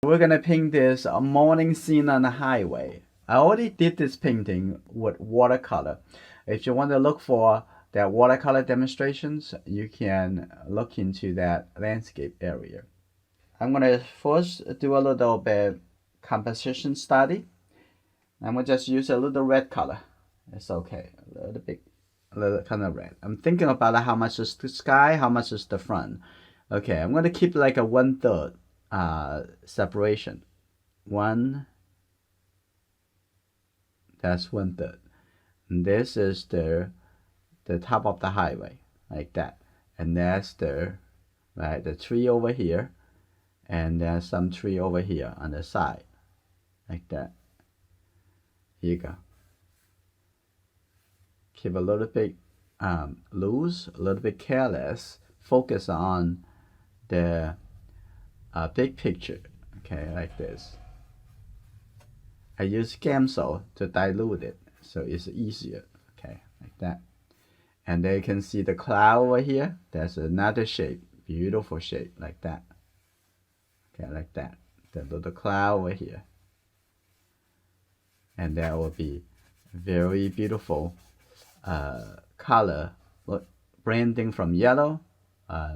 We're gonna paint this morning scene on the highway. I already did this painting with watercolor. If you want to look for that watercolor demonstrations, you can look into that landscape area. I'm gonna first do a little bit composition study. I'm gonna just use a little red color. It's okay, a little kind of red. I'm thinking about how much is the sky, how much is the front. Okay, I'm gonna keep like a 1/3 separation. That's 1/3. And this is the top of the highway, like that. And that's the tree over here, and there's some tree over here on the side, like that. Here you go. Keep a little bit loose, a little bit careless. Focus on the big picture. Okay, like this. I use Gamsol to dilute it, so it's easier. Okay, like that. And there you can see the cloud over here. There's another shape, beautiful shape, like that. Okay, like that. The little cloud over here. And that will be very beautiful color, branding from yellow,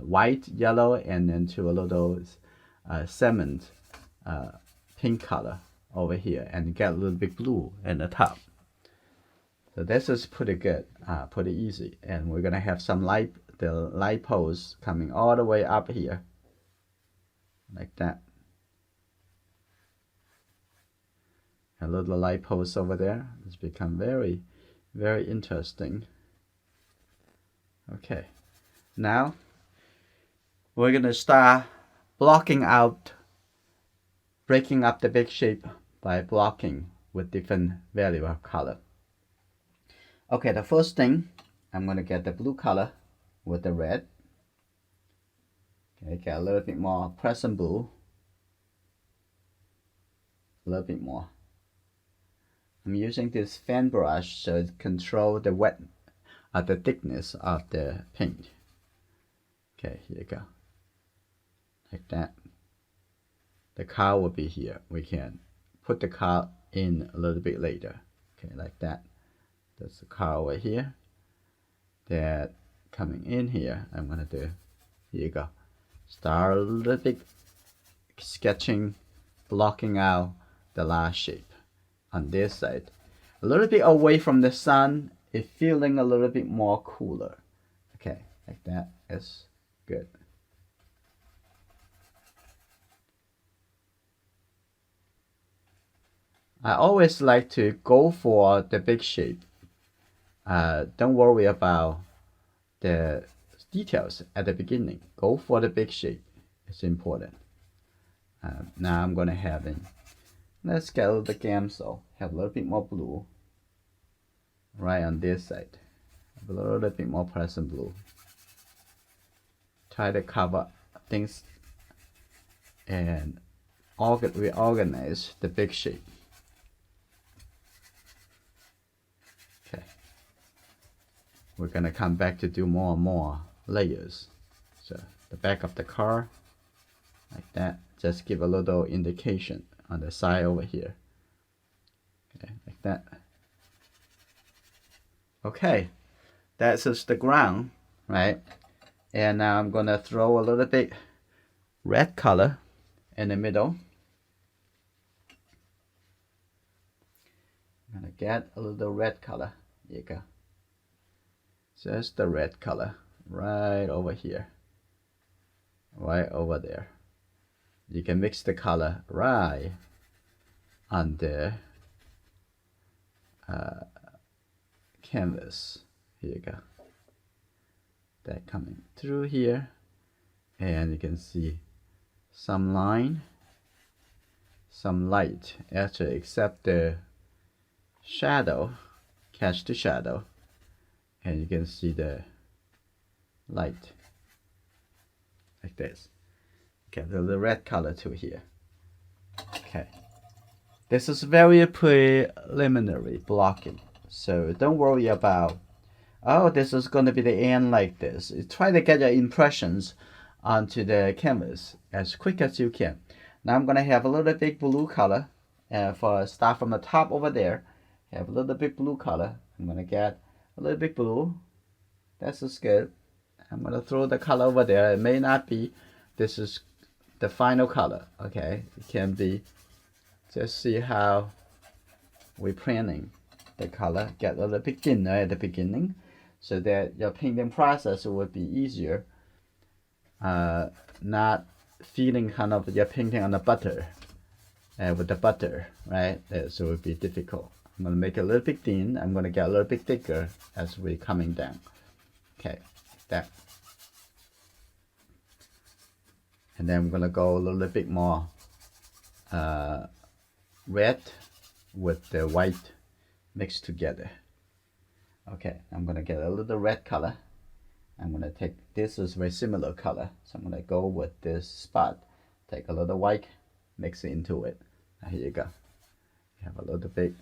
white, yellow, and then to a little cement pink color over here, and get a little bit blue in the top. So this is pretty good, pretty easy. And we're gonna have some the light poles coming all the way up here, like that. A little light post over there. It's become very, very interesting. Okay, now we're gonna start blocking out, breaking up the big shape by blocking with different value of color. Okay, the first thing, I'm gonna get the blue color with the red. Okay, get a little bit more present blue. A little bit more. I'm using this fan brush so it control the the thickness of the paint. Okay, here you go. Like that. The car will be here. We can put the car in a little bit later. Okay, like that. That's the car over here. That coming in here, I'm gonna do, here you go. Start a little bit sketching, blocking out the last shape on this side. A little bit away from the sun, it's feeling a little bit more cooler. Okay, like that is good. I always like to go for the big shape. Don't worry about the details at the beginning. Go for the big shape. It's important. Now I'm gonna have it. Let's get a little Gamsol. Have a little bit more blue. Right on this side. Have a little bit more present blue. Try to cover things and reorganize the big shape. Okay. We're gonna come back to do more and more layers. So the back of the car, like that. Just give a little indication on the side over here. Okay, like that. Okay, that's just the ground, right? And now I'm gonna throw a little bit red color in the middle. I'm gonna get a little red color. Here you go. Just the red color right over here, right over there. You can mix the color right on the canvas. Here you go. That coming through here, and you can see some line, some light. Actually, except the shadow, catch the shadow, and you can see the light like this. Get the red color to here. Okay, this is very preliminary blocking, so don't worry about, oh, this is going to be the end like this. Try to get your impressions onto the canvas as quick as you can. Now I'm gonna have a little bit blue color, for start from the top over there. Have a little bit blue color. I'm gonna get a little bit blue. That's just good. I'm gonna throw the color over there. It may not be. This is the final color. Okay, it can be. Just see how we're planning the color. Get a little bit thinner at the beginning, so that your painting process would be easier. Not feeling kind of you're painting on the butter, with the butter, right? So it would be difficult. I'm gonna make it a little bit thin. I'm gonna get a little bit thicker as we're coming down. Okay, that. And then I'm gonna go a little bit more red with the white mixed together. Okay, I'm gonna get a little red color. I'm gonna take, this is very similar color, so I'm gonna go with this spot. Take a little white, mix it into it. Now here you go. You have a little bit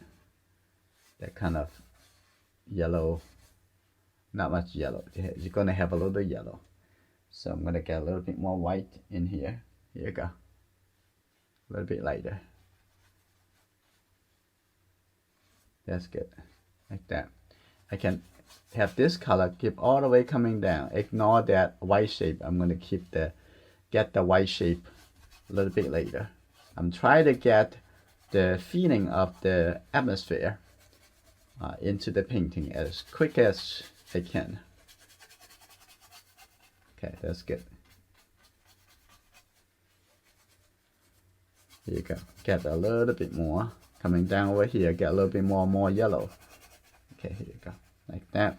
that kind of yellow, not much yellow. You're gonna have a little yellow. So I'm gonna get a little bit more white in here. Here you go. A little bit lighter. That's good. Like that. I can have this color keep all the way coming down. Ignore that white shape. I'm gonna get the white shape a little bit later. I'm trying to get the feeling of the atmosphere into the painting as quick as I can. Okay, that's good. Here you go. Get a little bit more coming down over here. Get a little bit more yellow. Okay, here you go. Like that.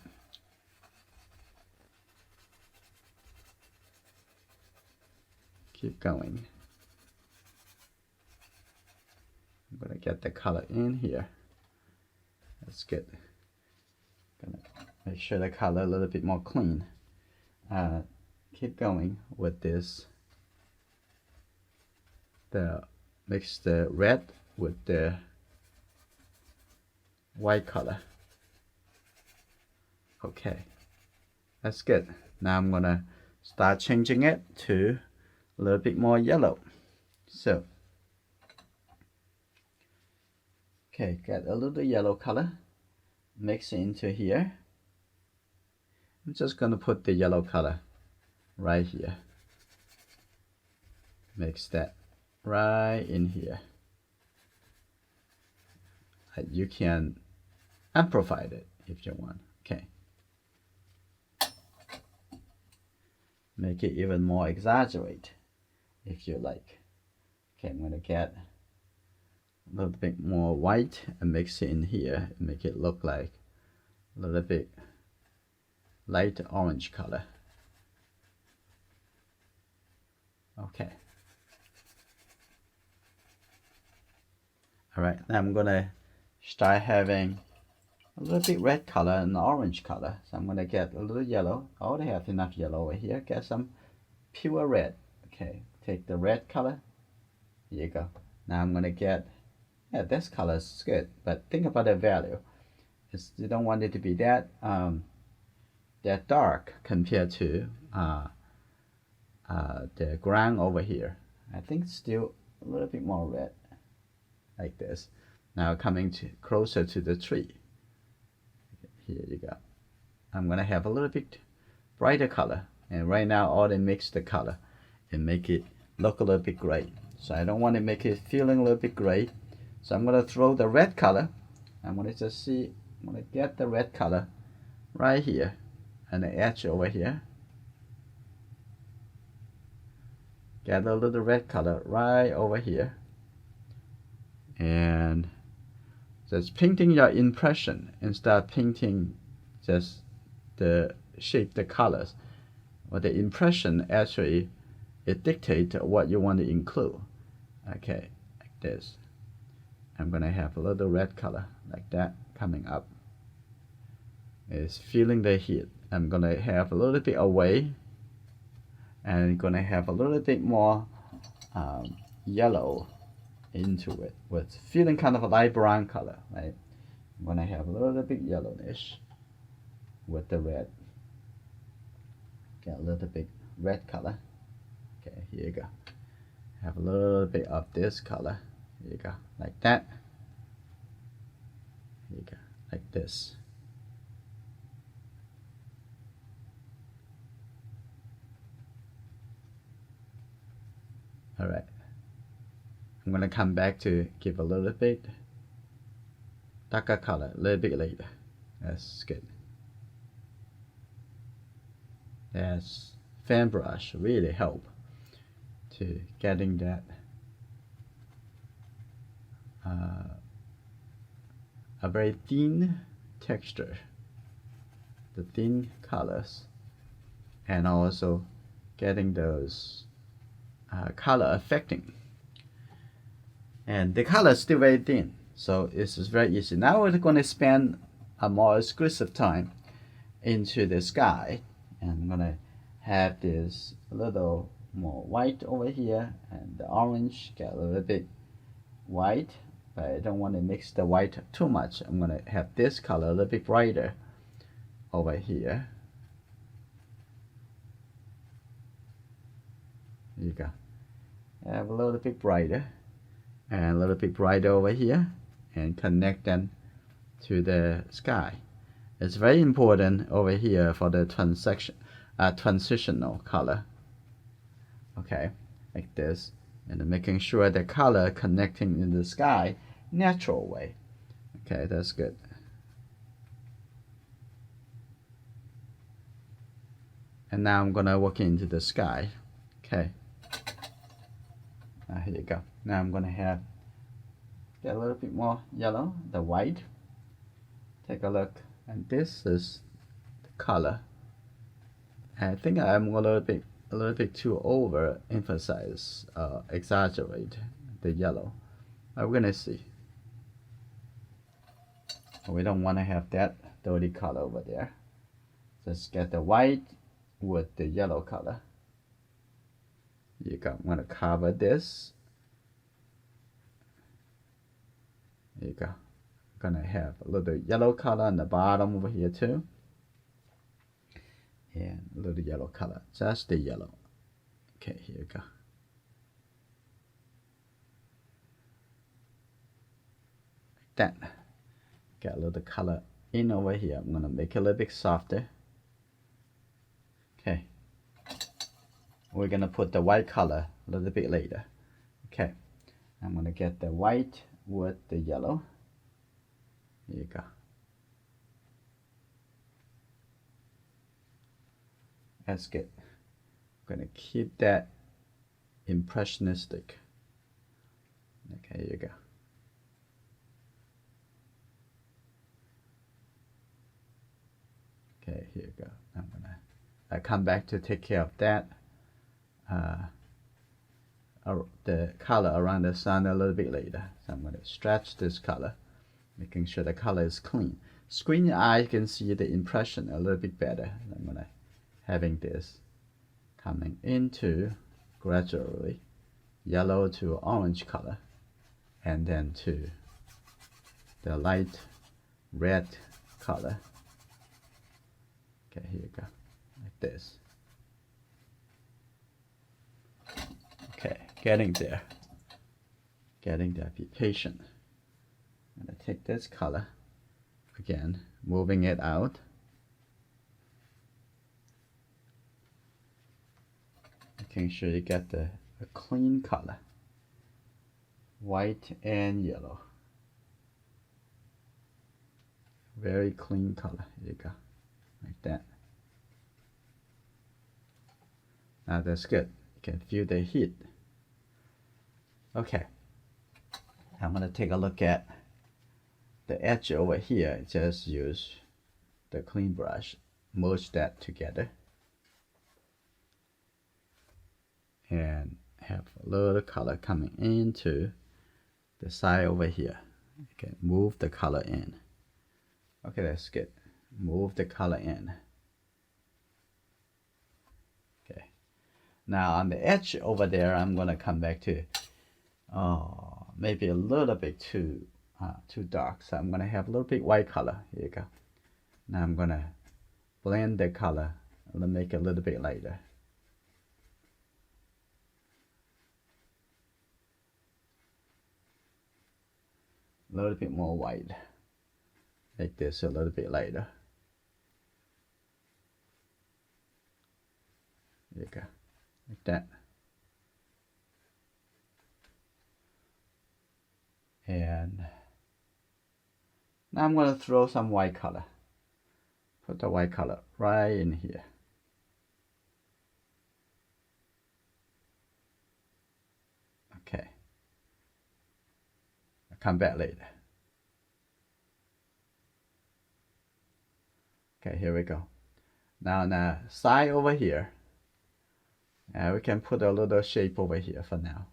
Keep going. I'm gonna get the color in here. That's good. Gonna make sure the color a little bit more clean. Keep going with this. Mix the red with the white color. Okay, that's good. Now I'm gonna start changing it to a little bit more yellow. So, okay, get a little yellow color, mix it into here. I'm just gonna put the yellow color right here. Mix that right in here. You can amplify it if you want. Okay. Make it even more exaggerate if you like. Okay, I'm gonna get a little bit more white and mix it in here and make it look like a little bit light orange color. Okay. Alright, now I'm gonna start having a little bit red color and orange color. So I'm gonna get a little yellow. I already have enough yellow over here. Get some pure red. Okay, take the red color. Here you go. Now I'm gonna get, yeah, this color is good, but think about the value. You don't want it to be that dark compared to the ground over here. I think still a little bit more red, like this. Now coming closer to the tree. Here you go. I'm gonna have a little bit brighter color, and right now I already mixed the color and make it look a little bit gray. So I don't want to make it feeling a little bit gray. So I'm gonna throw the red color. I'm gonna just see. I'm gonna get the red color right here and the edge over here. Get a little red color right over here, and just painting your impression instead of painting just the shape, the colors. Or the impression actually, it dictates what you want to include. Okay, like this. I'm gonna have a little red color like that coming up. It's feeling the heat. I'm gonna have a little bit away, and gonna have a little bit more yellow into it, with feeling kind of a light brown color, right? I'm gonna have a little bit yellowish with the red. Get a little bit red color. Okay, here you go. have a little bit of this color. Here you go, like that. Here you go, like this. All right, I'm gonna come back to give a little bit darker color a little bit later. That's good. That's fan brush really help to getting that a very thin texture, the thin colors, and also getting those color affecting. And the color is still very thin, so it's very easy. Now we're going to spend a more exclusive time into the sky, and I'm going to have this a little more white over here, and the orange get a little bit white, but I don't want to mix the white too much. I'm going to have this color a little bit brighter over here. Here you go. Have a little bit brighter and a little bit brighter over here, and connect them to the sky. It's very important over here for the transitional color. Okay, like this, and making sure the color connecting in the sky natural way. Okay, that's good. And now I'm gonna walk into the sky. Okay. Here you go. Now I'm gonna get a little bit more yellow, the white. Take a look, and this is the color. I think I'm a little bit too overemphasize, exaggerate the yellow. We're gonna see. We don't want to have that dirty color over there. Just get the white with the yellow color. You go. I'm gonna cover this. There you go. I'm gonna have a little yellow color on the bottom over here too, and a little yellow color, just the yellow. Okay, here you go. Like that. Get a little color in over here. I'm gonna make it a little bit softer. Okay. We're gonna put the white color a little bit later. Okay. I'm gonna get the white with the yellow. Here you go. That's good. I'm gonna keep that impressionistic. Okay, here you go. Okay, here you go. I'm gonna come back to take care of that. The color around the sun a little bit later. So I'm going to stretch this color, making sure the color is clean. Screen eye can see the impression a little bit better. I'm going to having this coming into gradually yellow to orange color, and then to the light red color. Okay, here you go, like this. Okay, getting there. Be patient. I'm gonna take this color again, moving it out. Making sure you get a clean color, white and yellow. Very clean color. Here you go, like that. Now that's good. You can feel the heat. Okay, I'm gonna take a look at the edge over here. Just use the clean brush, merge that together, and have a little color coming into the side over here. Okay, move the color in. Okay, that's good. Move the color in. Okay, now on the edge over there, I'm gonna come back to maybe a little bit too dark, so I'm gonna have a little bit white color. Here you go. Now I'm gonna blend the color and make it a little bit lighter. a little bit more white. Make this a little bit lighter. There you go, like that. And now I'm going to throw some white color. Put the white color right in here. Okay. I'll come back later. Okay, here we go. Now on the side over here, we can put a little shape over here for now.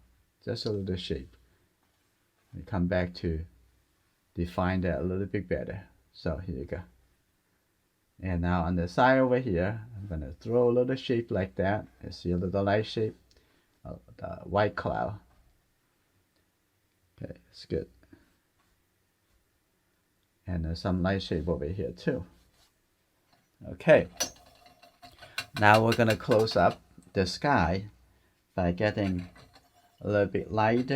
Just a little shape. We come back to define that a little bit better. So here you go. And now on the side over here, I'm going to throw a little shape like that. You see a little light shape of the white cloud. Okay, it's good. And there's some light shape over here too. Okay. Now we're going to close up the sky by getting a little bit light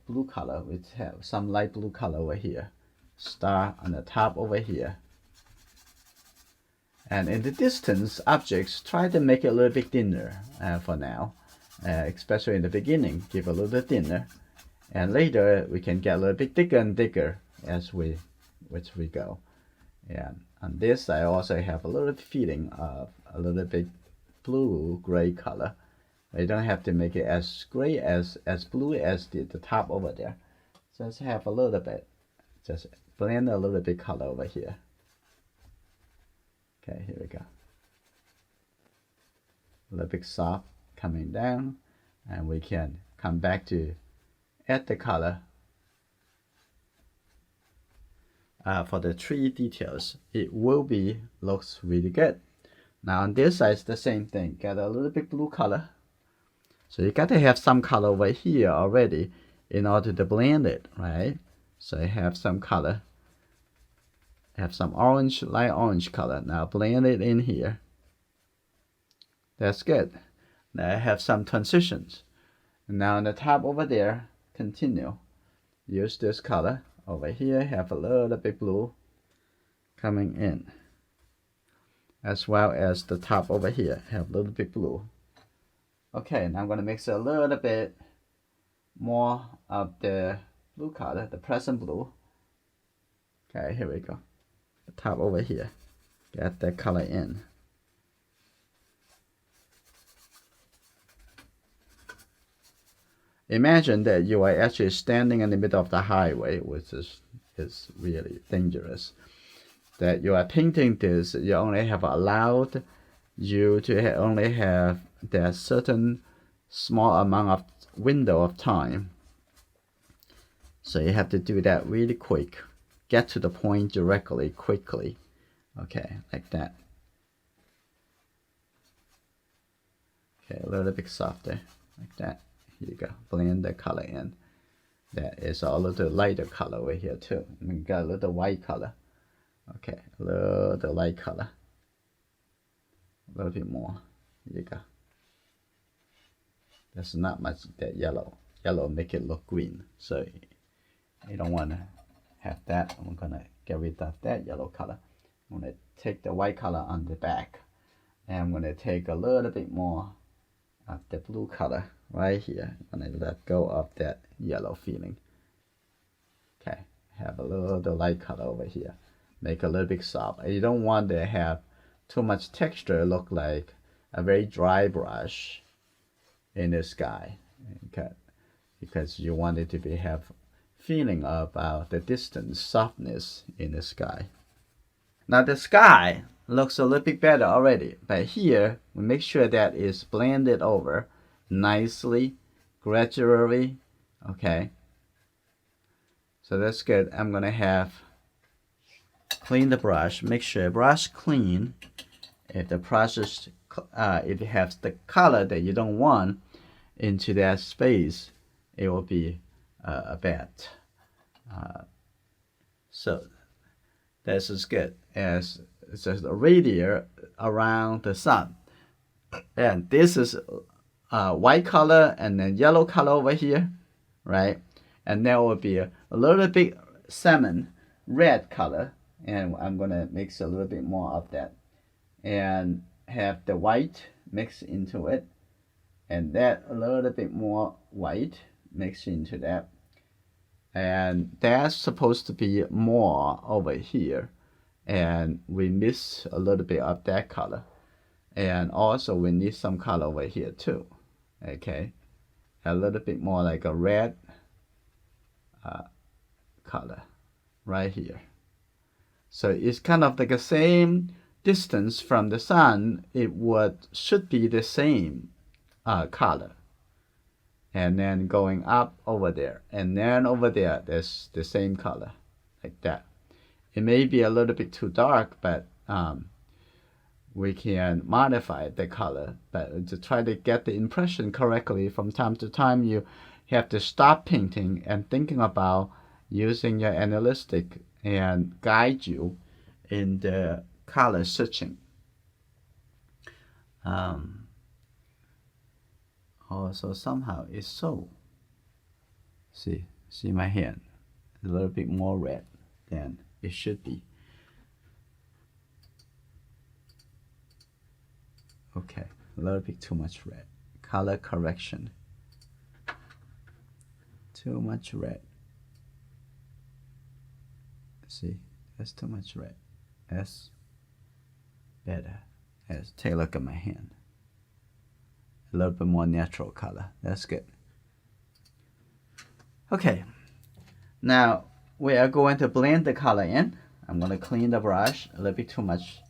blue color. We have some light blue color over here. Star on the top over here. And in the distance objects, try to make it a little bit thinner for now. Especially in the beginning, give a little thinner. And later we can get a little bit thicker and thicker as we go. And on this I also have a little feeling of a little bit blue gray color. You don't have to make it as gray as blue as the top over there. Just have a little bit. Just blend a little bit color over here. Okay, here we go. A little bit soft coming down, and we can come back to add the color for the tree details. It will be looks really good. Now on this side, it's the same thing. Get a little bit blue color. So you got to have some color over here already in order to blend it, right? So you have some color. Have some orange, light orange color. Now blend it in here. That's good. Now I have some transitions. And now on the top over there, continue. Use this color. Over here, have a little bit blue coming in. As well as the top over here, have a little bit blue. Okay, now I'm going to mix a little bit more of the blue color, the present blue. Okay, here we go. The top over here. Get that color in. Imagine that you are actually standing in the middle of the highway, which is really dangerous. That you are painting this, you only have allowed you to only have that certain small amount of window of time. So you have to do that really quick. Get to the point directly, quickly. Okay, like that. Okay, a little bit softer, like that. Here you go. Blend the color in. That is a little lighter color over here too. We got a little white color. Okay, a little light color. A little bit more. Here you go. There's not much that yellow. Yellow make it look green. So you don't want to have that. I'm gonna get rid of that yellow color. I'm gonna take the white color on the back. And I'm gonna take a little bit more of the blue color right here. I'm gonna let go of that yellow feeling. Okay, have a little light color over here. Make a little bit soft. You don't want to have too much texture, look like a very dry brush in the sky. Okay, because you want it to have feeling about the distance, softness in the sky. Now the sky looks a little bit better already, but here we make sure that it's blended over nicely, gradually. Okay, so that's good. I'm gonna have clean the brush. Make sure brush clean. If the brush is if it has the color that you don't want into that space, it will be bad. So this is good, as it's just a radius around the sun. And this is white color and then yellow color over here, right? and there will be a little bit salmon red color, and I'm gonna mix a little bit more of that, and have the white mix into it, and that a little bit more white mix into that, and that's supposed to be more over here, and we miss a little bit of that color, and also we need some color over here too. Okay, a little bit more like a red color right here. So it's kind of like the same distance from the sun. It should be the same color, and then going up over there, and then over there there's the same color, like that. It may be a little bit too dark, but we can modify the color. But to try to get the impression correctly, from time to time you have to stop painting and thinking about using your analytic and guide you in the color searching. Also somehow it's so, see my hand, a little bit more red than it should be. Okay, a little bit too much red. Color correction. Too much red. See, that's too much red. That's better. Let's take a look at my hand. A little bit more natural color. That's good. Okay, now we are going to blend the color in. I'm going to clean the brush. A little bit too much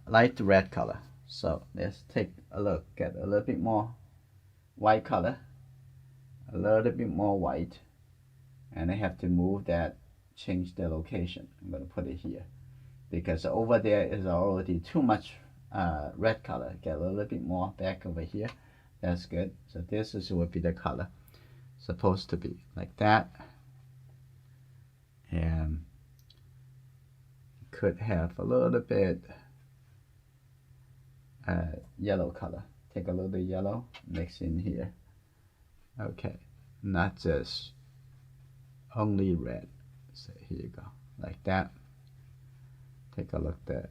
light red color. So let's take a look. Get a little bit more white color. A little bit more white. And I have to move that, change the location. I'm going to put it here, because over there is already too much red color. Get a little bit more back over here. That's good. So this would be the color supposed to be, like that. And could have a little bit yellow color. Take a little bit yellow, mix in here. Okay, not just only red. So here you go, like that. Take a look at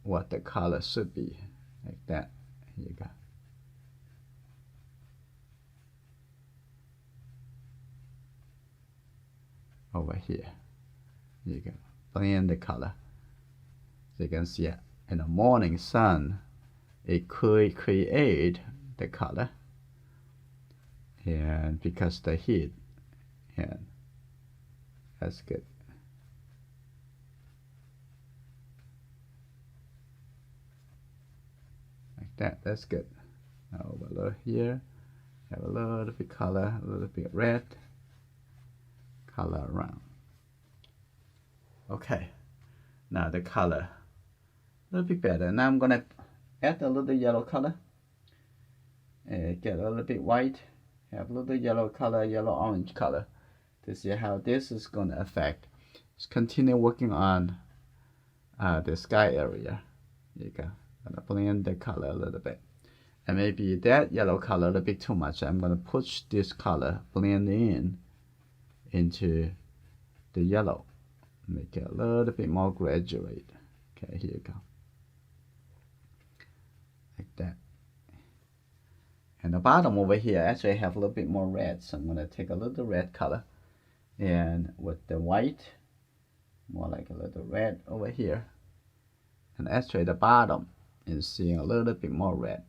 what the color should be, like that. Here you go. Over here, you can blend the color. So you can see in the morning sun, it could create the color, and because the heat, and that's good. Like that, that's good. Now over a little here, have a little bit color, a little bit red color around. Okay, now the color a little bit better. Now I'm gonna add a little yellow color, get a little bit white, have a little yellow color, yellow orange color, to see how this is gonna affect. Just continue working on the sky area. Here you go. I'm gonna blend the color a little bit, and maybe that yellow color a little bit too much. I'm gonna push this color, blend into the yellow, make it a little bit more graduate. Okay, here you go, like that. And the bottom over here actually have a little bit more red, so I'm gonna take a little red color, and with the white, more like a little red over here, and actually the bottom is seeing a little bit more red.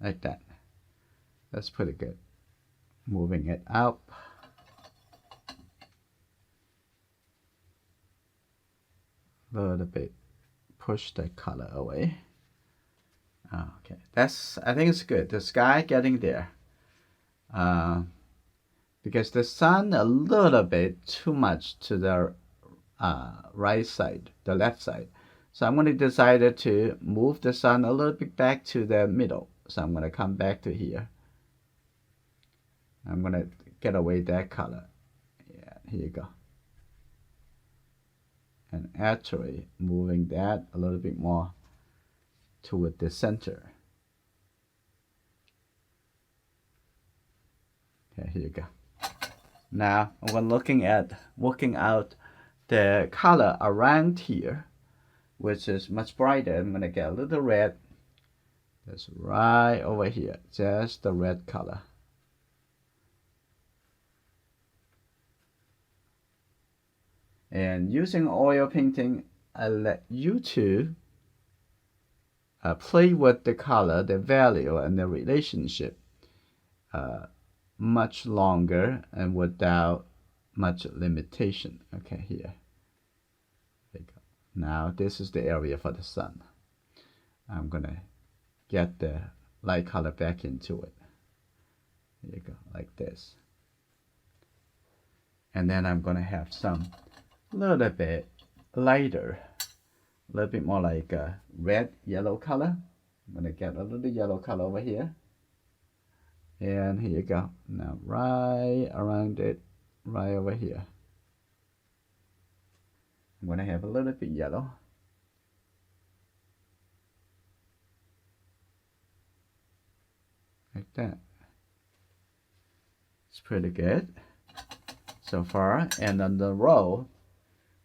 Like that. That's pretty good. Moving it up. A little bit. Push the color away. Okay, I think it's good. The sky getting there. Because the sun a little bit too much to the right side, the left side. So I'm going to decide to move the sun a little bit back to the middle. So I'm going to come back to here. I'm going to get away that color. Yeah, here you go. And actually moving that a little bit more toward the center. Okay, here you go. Now, when looking at working out the color around here, which is much brighter, I'm going to get a little red. That's right over here, just the red color. And using oil painting, I let you to play with the color, the value, and the relationship much longer and without much limitation. Okay, here. There you go. Now this is the area for the sun. I'm gonna get the light color back into it. There you go, like this. And then I'm gonna have some little bit lighter, a little bit more like a red yellow color. I'm gonna get a little yellow color over here. And here you go. Now right around it, right over here. I'm gonna have a little bit yellow. Like that. It's pretty good so far. And on the row,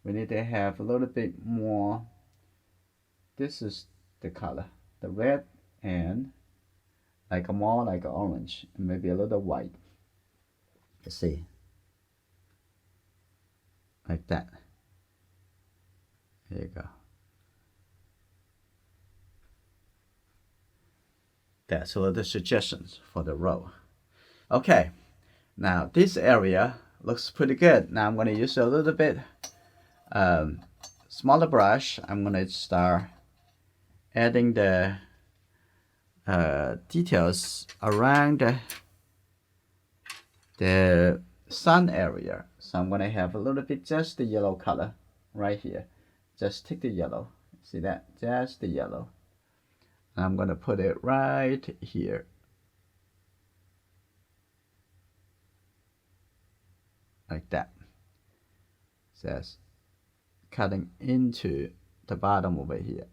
we need to have a little bit more. This is the color, the red, and like a more like an orange, and maybe a little white. You see, like that. There you go. That's all the suggestions for the row. Okay, now this area looks pretty good. Now I'm going to use a little bit smaller brush. I'm going to start adding the details around the sun area. So I'm going to have a little bit just the yellow color right here. Just take the yellow. See that? Just the yellow. I'm going to put it right here. Like that. Says cutting into the bottom over here.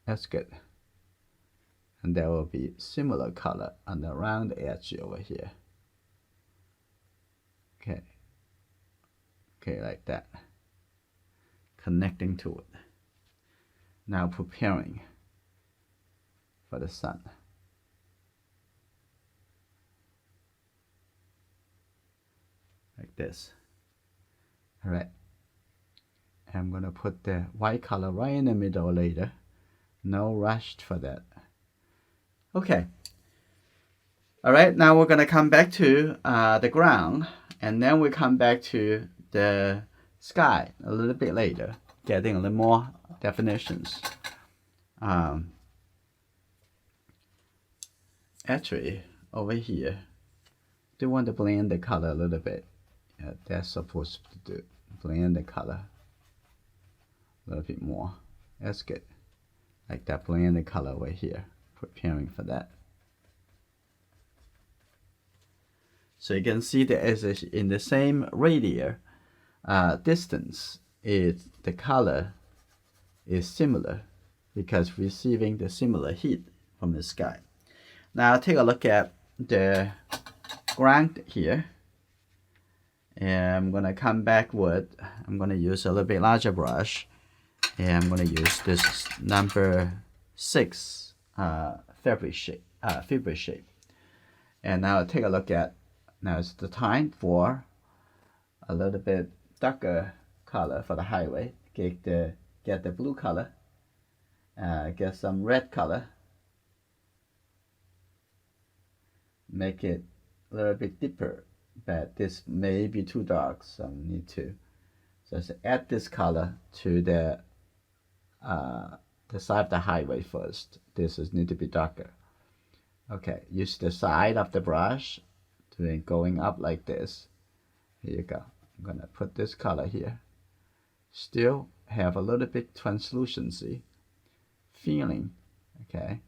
That's good. And there will be similar color on the round edge over here. Okay. Okay, like that. Connecting to it. Now preparing for the sun. Like this. All right. I'm gonna put the white color right in the middle later. No rush for that. Okay. All right, now we're gonna come back to the ground, and then we come back to the sky a little bit later, getting a little more definitions. Actually, over here, do want to blend the color a little bit. Yeah, that's supposed to do. Blend the color a little bit more. That's good. Like that, blend the color over here. Preparing for that. So you can see that as in the same radius distance, the color is similar because receiving the similar heat from the sky. Now take a look at the ground here. And I'm gonna come back with, I'm gonna use a little bit larger brush, and I'm gonna use this number 6 fabric shape. And now take a look at, now it's the time for a little bit darker color for the highway. Get the blue color, get some red color, make it a little bit deeper, but this may be too dark, so I need to just add this color to the side of the highway first. This is need to be darker. Okay, use the side of the brush to going up like this. Here you go. I'm gonna put this color here. Still have a little bit translucency feeling. Okay.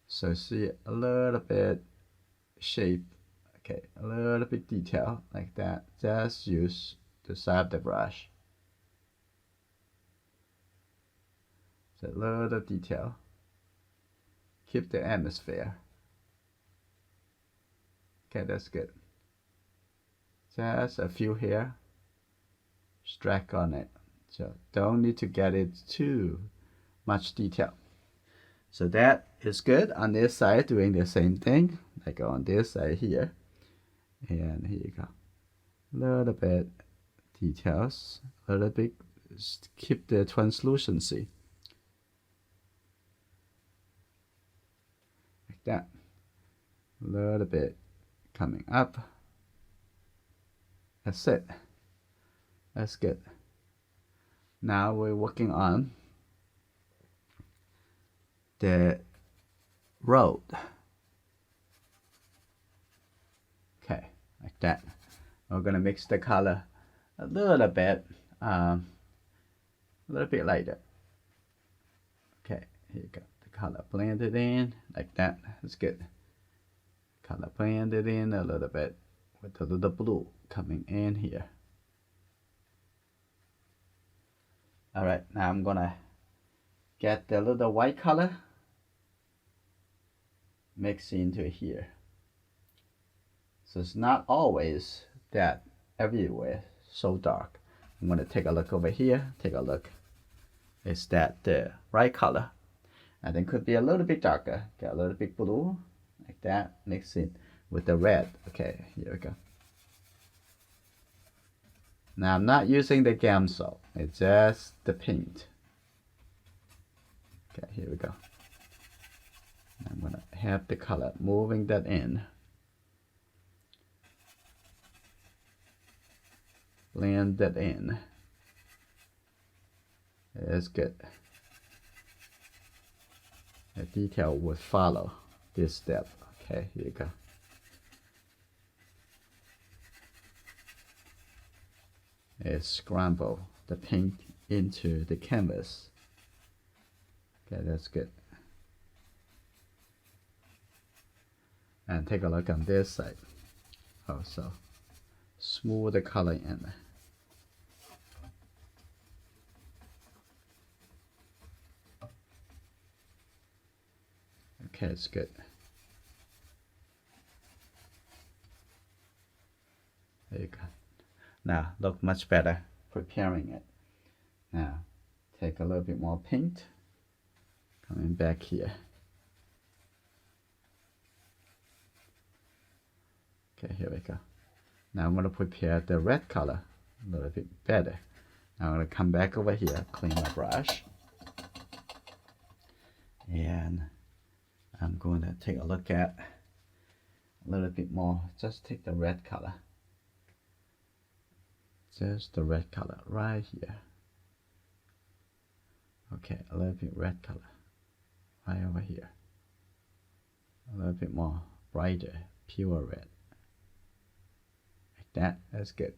So see a little bit shape. Okay, a little bit detail like that. Just use the side of the brush. Just a little detail. Keep the atmosphere. Okay, that's good. Just a few here. Strike on it. So don't need to get it too much detail. So that is good. On this side, doing the same thing, like on this side here. And here you go. A little bit details, a little bit, keep the translucency. Like that. A little bit coming up. That's it. That's good. Now we're working on the road. Okay, like that. We're gonna mix the color a little bit lighter. Okay, here you go. The color blended in like that. That's good. Color blended in a little bit with a little blue coming in here. All right, now I'm gonna get the little white color mix into here. So it's not always that everywhere so dark. I'm gonna take a look over here. Take a look. Is that the right color? And then could be a little bit darker. Get a little bit blue like that. Mix it with the red. Okay, here we go. Now I'm not using the Gamsol. It's just the paint. Okay, here we go. I'm gonna have the color moving that in. Blend that in. That's good. The detail will follow this step. Okay, here you go. Scramble the paint into the canvas. Okay, that's good. And take a look on this side. Also, smooth the color in. Okay, it's good. There you go. Now, look much better preparing it. Now, take a little bit more paint. Coming back here. Okay, here we go. Now I'm going to prepare the red color a little bit better. Now I'm going to come back over here, clean my brush. And I'm going to take a look at a little bit more. Just take the red color. Just the red color right here. Okay, a little bit red color right over here. A little bit more brighter, pure red. Like that, that's good.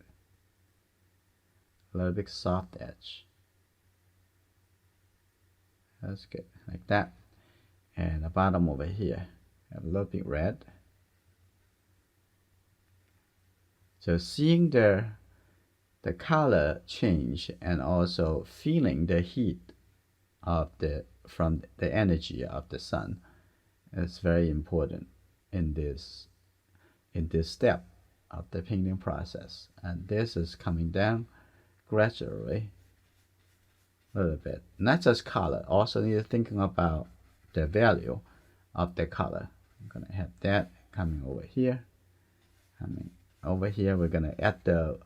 A little bit soft edge. That's good, like that. And the bottom over here, have a little bit red. So seeing the color change and also feeling the heat of from the energy of the sun is very important in this step of the painting process. And this is coming down gradually a little bit. Not just color, also need to thinking about the value of the color. I'm gonna have that coming over here. Over here we're gonna add the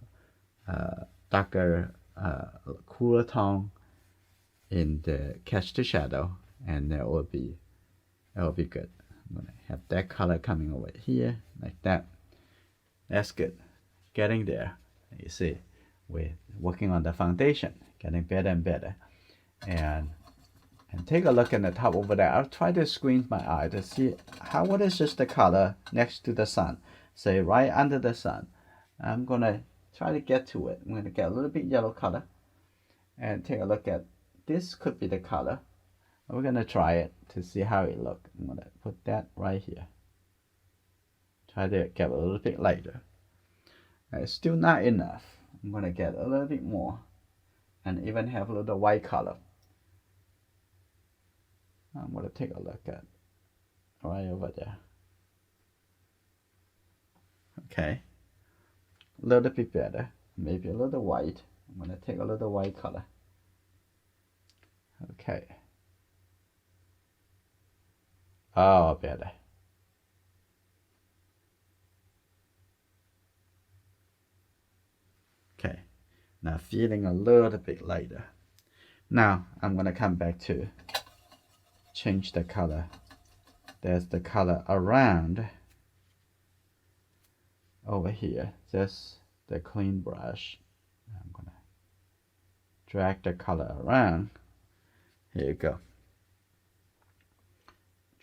darker, cooler tone in the catch the shadow, and that will be good. I'm gonna have that color coming over here like that. That's good. Getting there. You see, we're working on the foundation, getting better and better. And take a look in the top over there. I'll try to squint my eye to see what is just the color next to the sun. Say right under the sun. I'm gonna try to get to it. I'm gonna get a little bit yellow color and take a look at this. Could be the color. We're gonna try it to see how it looks. I'm gonna put that right here. Try to get a little bit lighter. It's still not enough. I'm going to get a little bit more and even have a little white color. I'm going to take a look at right over there. Okay, a little bit better, maybe a little white. I'm going to take a little white color. Okay. Oh, better. Okay, now feeling a little bit lighter. Now I'm going to come back to change the color. There's the color around over here. Just the clean brush. I'm going to drag the color around. Here you go.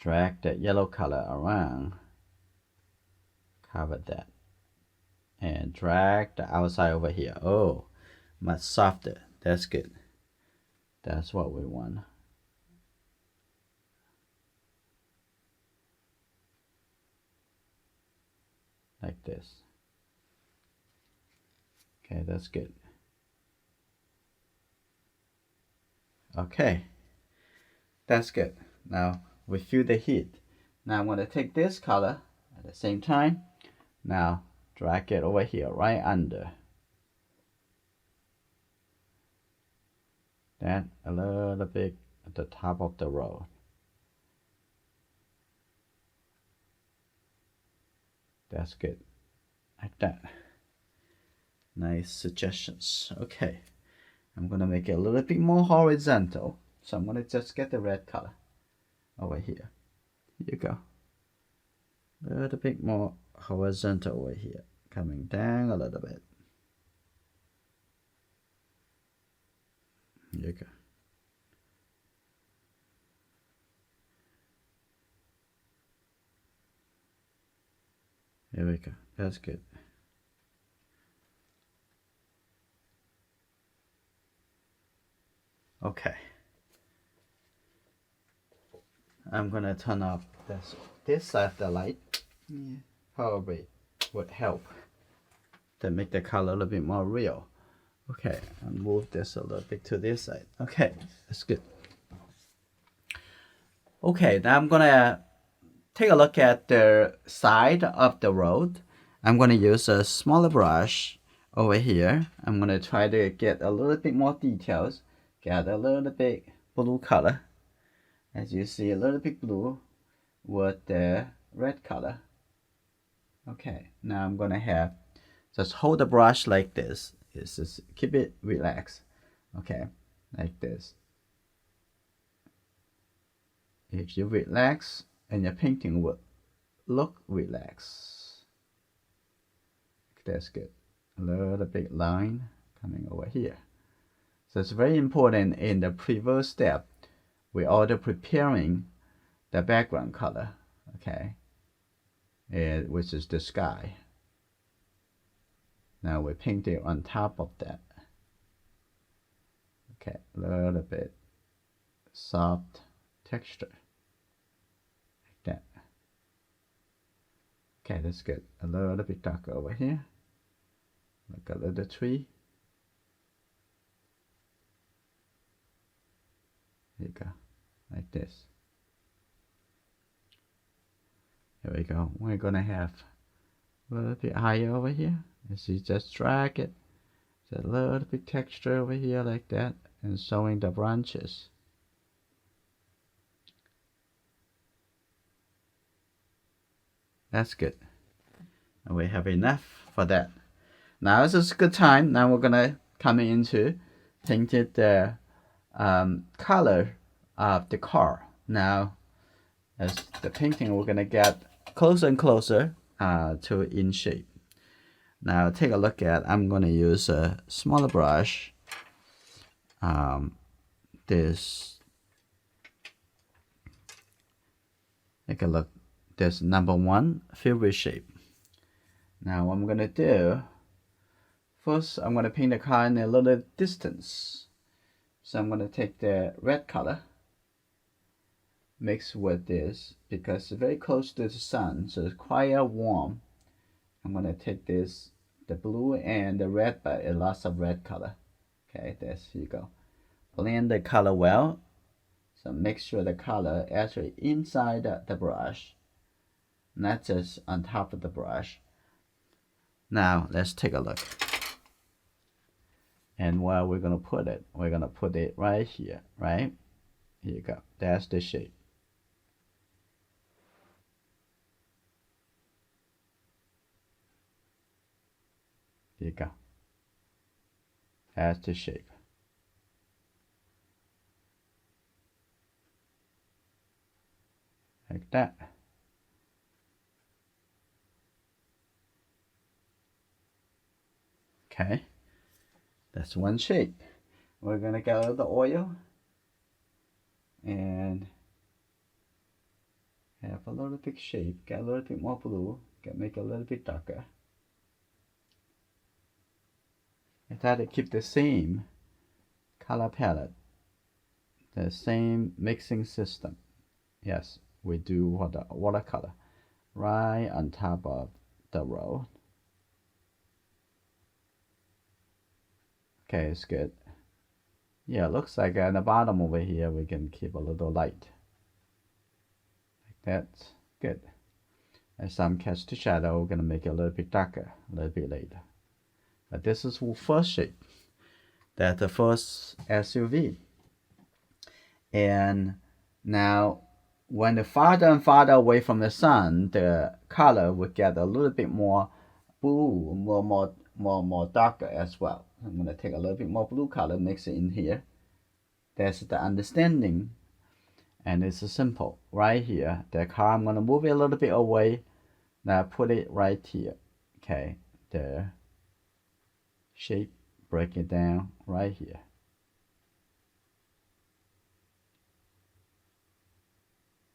Drag that yellow color around. Cover that. And drag the outside over here. Oh, much softer. That's good. That's what we want. Like this. Okay, that's good. Okay, that's good. Now we feel the heat. Now I'm going to take this color at the same time. Now drag it over here, right under. Then a little bit at the top of the row. That's good. Like that. Nice suggestions. Okay. I'm going to make it a little bit more horizontal. So I'm going to just get the red color over here. Here you go. A little bit more horizontal over here. Coming down a little bit. Here you go. Here we go. That's good. Okay. I'm gonna turn off this side of the light. Yeah. Probably would help to make the color a little bit more real. Okay, I'll move this a little bit to this side. Okay, that's good. Okay, now I'm gonna take a look at the side of the road. I'm gonna use a smaller brush over here. I'm gonna try to get a little bit more details. Get a little bit blue color. As you see, a little bit blue with the red color. Okay, now I'm gonna have just hold the brush like this. Just keep it relaxed. Okay, like this. If you relax, and your painting will look relaxed. That's good. A little bit line coming over here. So it's very important in the previous step. We're already preparing the background color, okay, which is the sky. Now we paint it on top of that. Okay, a little bit soft texture, like that. Okay, that's good. A little bit darker over here, like a little tree. Here you go, like this. Here we go. We're gonna have a little bit higher over here. As you just drag it, there's a little bit texture over here like that, and showing the branches. That's good. And we have enough for that. Now this is a good time. Now we're gonna come into painted the color of the car. Now, as the painting, we're gonna get closer and closer to in shape. Now take a look at. I'm gonna use a smaller brush. This. Take a look. This number 1 favorite shape. Now what I'm gonna do. First, I'm gonna paint the car in a little distance. So I'm gonna take the red color mix with this because it's very close to the sun, so it's quite warm. I'm gonna take this, the blue and the red, but a lots of red color. Okay, there you go. Blend the color well. So make sure the color actually inside the brush, not just on top of the brush. Now let's take a look. And where we're gonna put it? We're gonna put it right here, right? Here you go. That's the shape. Here you go. That's the shape. Like that. Okay. That's one shape. We're gonna get a little oil and have a little bit shape. Get a little bit more blue. Make it a little bit darker. I try to keep the same color palette, the same mixing system. Yes, we do watercolor right on top of the road. Okay, it's good. Yeah, it looks like at the bottom over here we can keep a little light. Like that's good. As some catch the shadow, we're gonna make it a little bit darker a little bit later. But this is the first shape. That's the first SUV. And now when the farther and farther away from the sun, the color will get a little bit more blue, more darker as well. I'm gonna take a little bit more blue color, mix it in here. That's the understanding, and it's simple. Right here, the car, I'm gonna move it a little bit away. Now put it right here. Okay, the shape, break it down right here.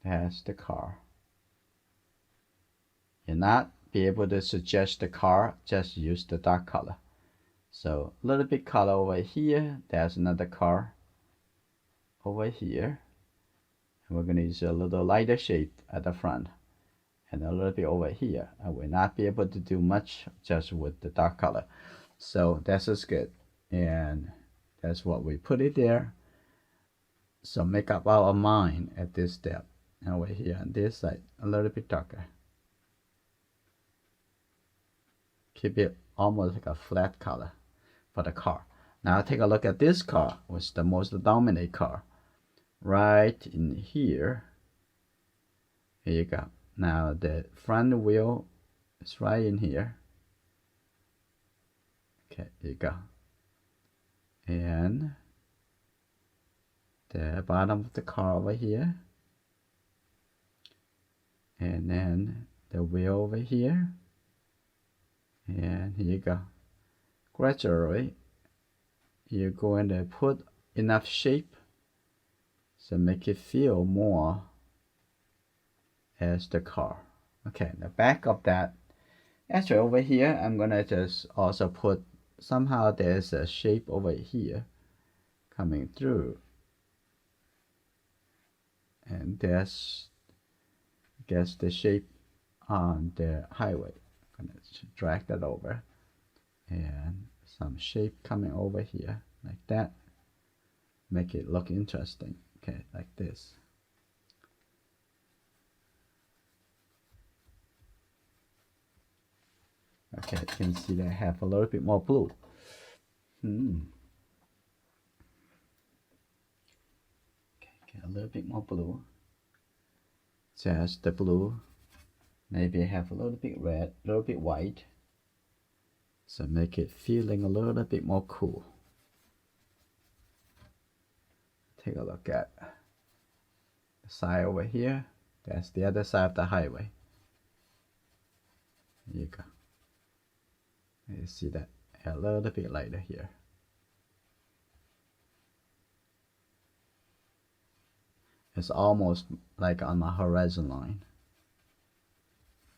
That's the car. You're not be able to suggest the car, just use the dark color. So a little bit color over here. There's another car over here. And we're going to use a little lighter shape at the front. And a little bit over here. I will not be able to do much just with the dark color. So that's just good. And that's what we put it there. So make up our mind at this step. And over here on this side, a little bit darker. Keep it almost like a flat color for the car. Now take a look at this car, which is the most dominant car. Right in here. Here you go. Now the front wheel is right in here. Okay, here you go. And the bottom of the car over here. And then the wheel over here. And here you go. Gradually, you're going to put enough shape so make it feel more as the car. Okay, the back of that. Actually, over here, I'm gonna just also put, somehow there's a shape over here coming through. And that's, I guess, the shape on the highway. I'm gonna drag that over. And some shape coming over here, like that. Make it look interesting. Okay, like this. Okay, you can see that I have a little bit more blue. Okay, get a little bit more blue. Just the blue. Maybe have a little bit red, a little bit white. So make it feeling a little bit more cool. Take a look at the side over here. That's the other side of the highway. There you go. You see that a little bit lighter here. It's almost like on the horizon line.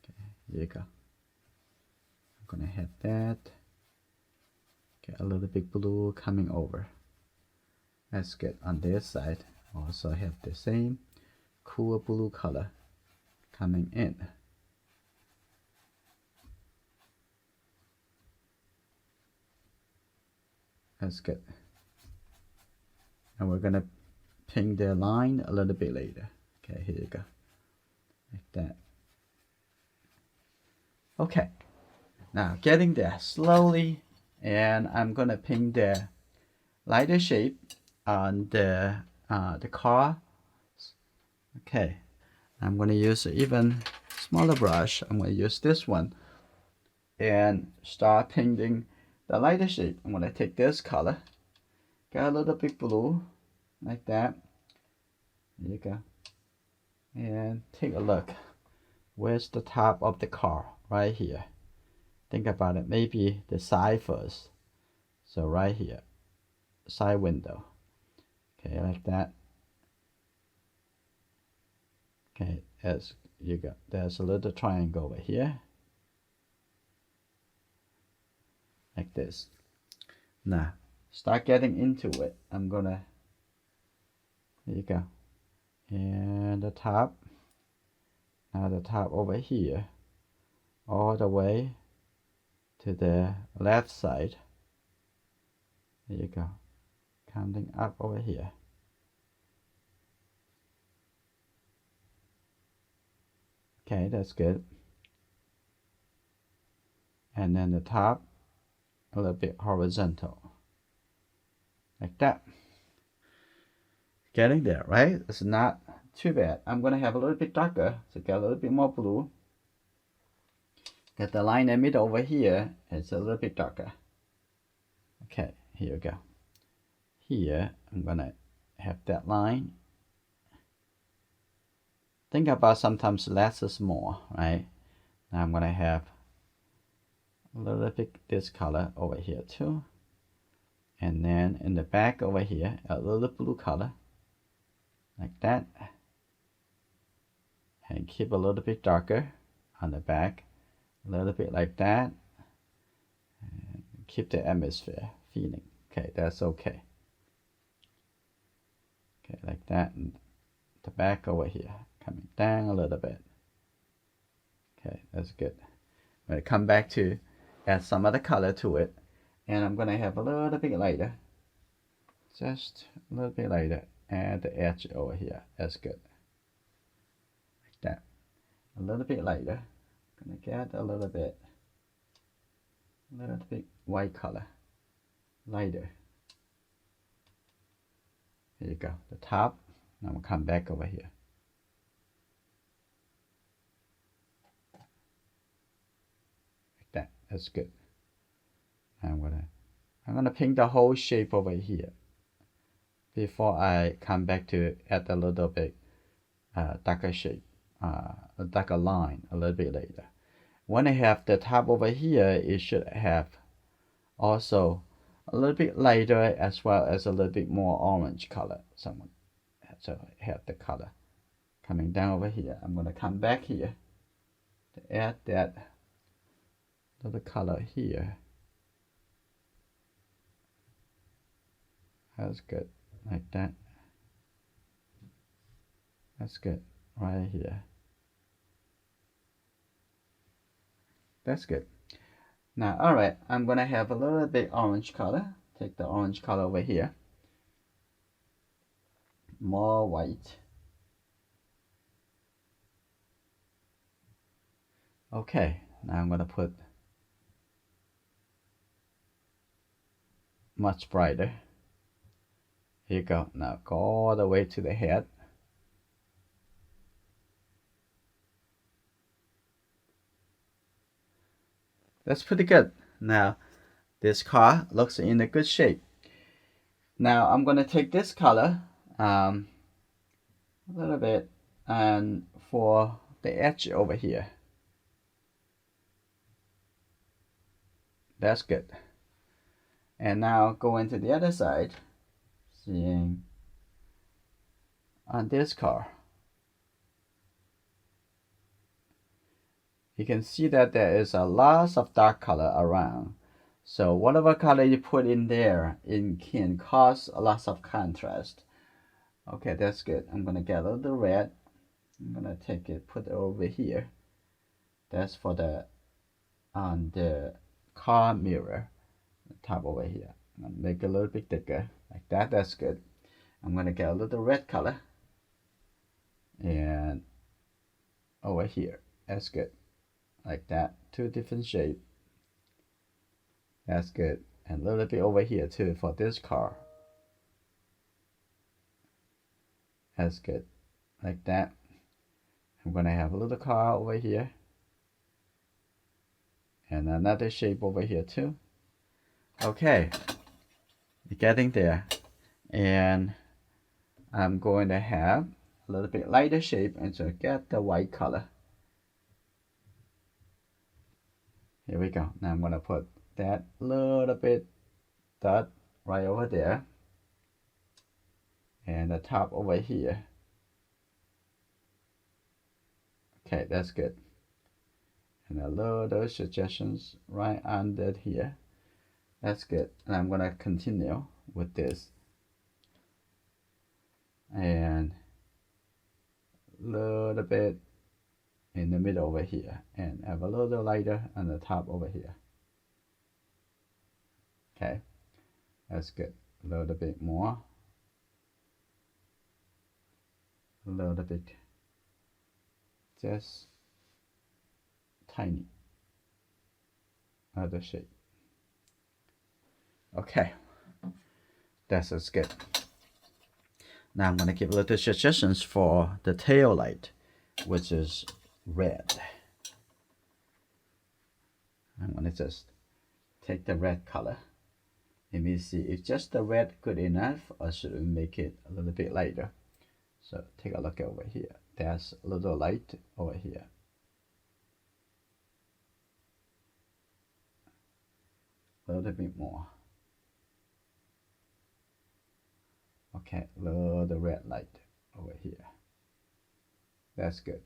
Okay, here you go. I'm gonna have that. Get a little bit blue coming over. That's good. On this side, also have the same. cool blue color coming in. That's good. And we're gonna paint the line a little bit later. Okay, here you go. Like that. Okay. Now getting there slowly, and I'm gonna paint the lighter shape on the car. Okay. I'm gonna use an even smaller brush. I'm gonna use this one and start painting the lighter shape. I'm gonna take this color, get a little bit blue, like that. There you go. And take a look. Where's the top of the car? Right here. Think about it. Maybe the side first. So right here. Side window. Okay, like that. Okay, as you go. There's a little triangle over here. Like this. Now, start getting into it. I'm gonna, there you go. And the top. Now the top over here. All the way to the left side. There you go. Counting up over here. Okay, that's good. And then the top, a little bit horizontal. Like that. Getting there, right? It's not too bad. I'm gonna have a little bit darker, so get a little bit more blue. Get the line in the middle over here, it's a little bit darker. Okay, here we go. Here, I'm gonna have that line. Think about sometimes less is more, right? Now I'm gonna have a little bit this color over here too. And then in the back over here, a little blue color. Like that. And keep a little bit darker on the back. A little bit like that. And keep the atmosphere feeling. Okay, that's okay. Okay, like that. And the back over here. Coming down a little bit. Okay, that's good. I'm going to come back to add some other color to it. And I'm going to have a little bit lighter. Just a little bit lighter. Add the edge over here. That's good. Like that. A little bit lighter. Gonna get a little bit white color. Lighter. There you go. The top. Now we'll come back over here. Like that. That's good. I'm gonna paint the whole shape over here before I come back to add a little bit darker shape, a darker line a little bit later. When I have the top over here, it should have also a little bit lighter as well as a little bit more orange color. So I have the color coming down over here. I'm going to come back here to add that little color here. That's good. Like that. That's good. Right here. That's good. Now, alright, I'm going to have a little bit orange color. Take the orange color over here. More white. Okay, now I'm going to put much brighter. Here you go. Now go all the way to the head. That's pretty good. Now this car looks in a good shape. Now I'm going to take this color a little bit and for the edge over here. That's good. And now go into the other side, seeing on this car. You can see that there is a lot of dark color around. So whatever color you put in there, it can cause a lot of contrast. Okay, that's good. I'm gonna get a little red. I'm gonna take it, put it over here. That's for the on the car mirror, the top over here. I'm gonna make it a little bit thicker, like that. That's good. I'm gonna get a little red color, and over here, that's good, like that. Two different shapes. That's good. And a little bit over here too for this car. That's good, like that. I'm gonna have a little car over here, and another shape over here too. Okay, we're getting there. And I'm going to have a little bit lighter shape and so get the white color. Here we go. Now I'm going to put that little bit dot right over there, and the top over here. Okay, that's good. And a little suggestions right under here. That's good. And I'm going to continue with this. And a little bit in the middle over here, and have a little lighter on the top over here. Okay, that's good. A little bit more. A little bit. Just tiny. Other shape. Okay, that's good. Now I'm going to give a little suggestions for the tail light, which is red. I'm going to just take the red color. Let me see if just the red good enough, or should we make it a little bit lighter? So take a look over here. There's a little light over here. A little bit more. Okay, a little red light over here. That's good.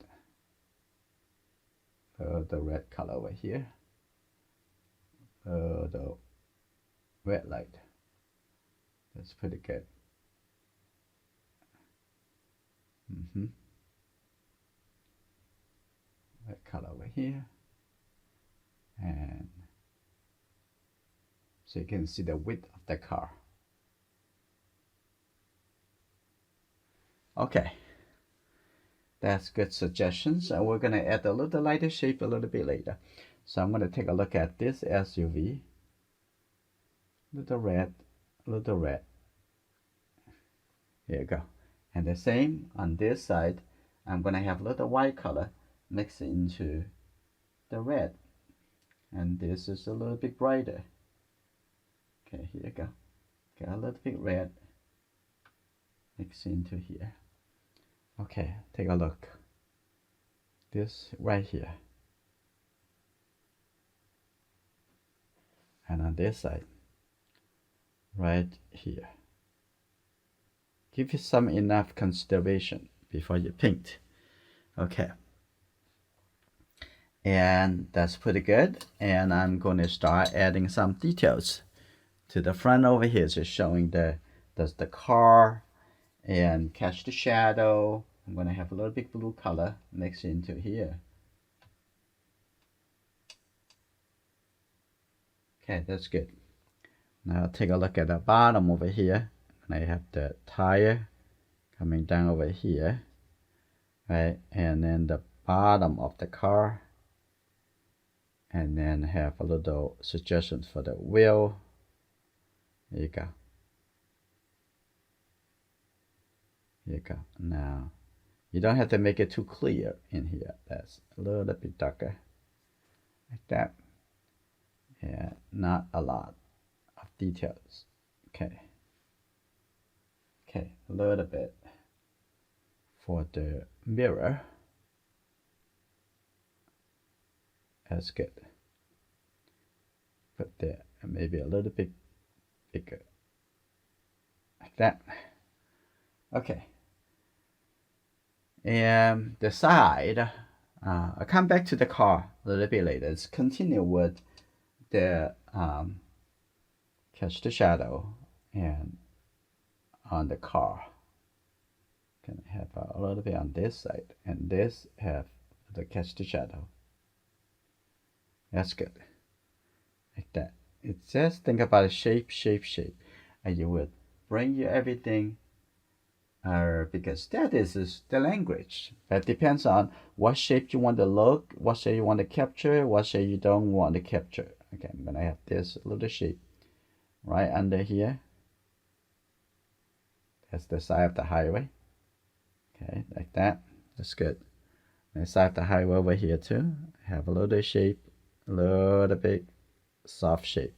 The red color over here. The red light. That's pretty good. Red color over here. And so you can see the width of the car. Okay, that's good suggestions. And we're going to add a little lighter shape a little bit later. So I'm going to take a look at this SUV. Little red, little red. Here you go. And the same on this side. I'm going to have a little white color mixed into the red. And this is a little bit brighter. Okay, here you go. Get a little bit red mixed into here. Okay, take a look. This right here. And on this side, right here. Give it some enough consideration before you paint. Okay. And that's pretty good. And I'm going to start adding some details to the front over here, just showing the car and catch the shadow. I'm going to have a little bit blue color mixed into here. Okay, that's good. Now take a look at the bottom over here. And I have the tire coming down over here, right? And then the bottom of the car. And then have a little suggestions for the wheel. There you go. Here you go. Now, you don't have to make it too clear in here. That's a little bit darker, like that. Yeah, not a lot of details. Okay. Okay, a little bit for the mirror. That's good. Put there, and maybe a little bit bigger, like that. Okay. And the side, I'll come back to the car a little bit later. Let's continue with the catch the shadow and on the car. Gonna have a little bit on this side, and this have the catch the shadow. That's good. Like that. It's just think about a shape, and you will bring you everything. Because that is the language. That depends on what shape you want to look, what shape you want to capture, what shape you don't want to capture. Okay, I'm gonna have this little shape right under here. That's the side of the highway. Okay, like that. That's good. And the side of the highway over here too. Have a little shape, a little bit soft shape.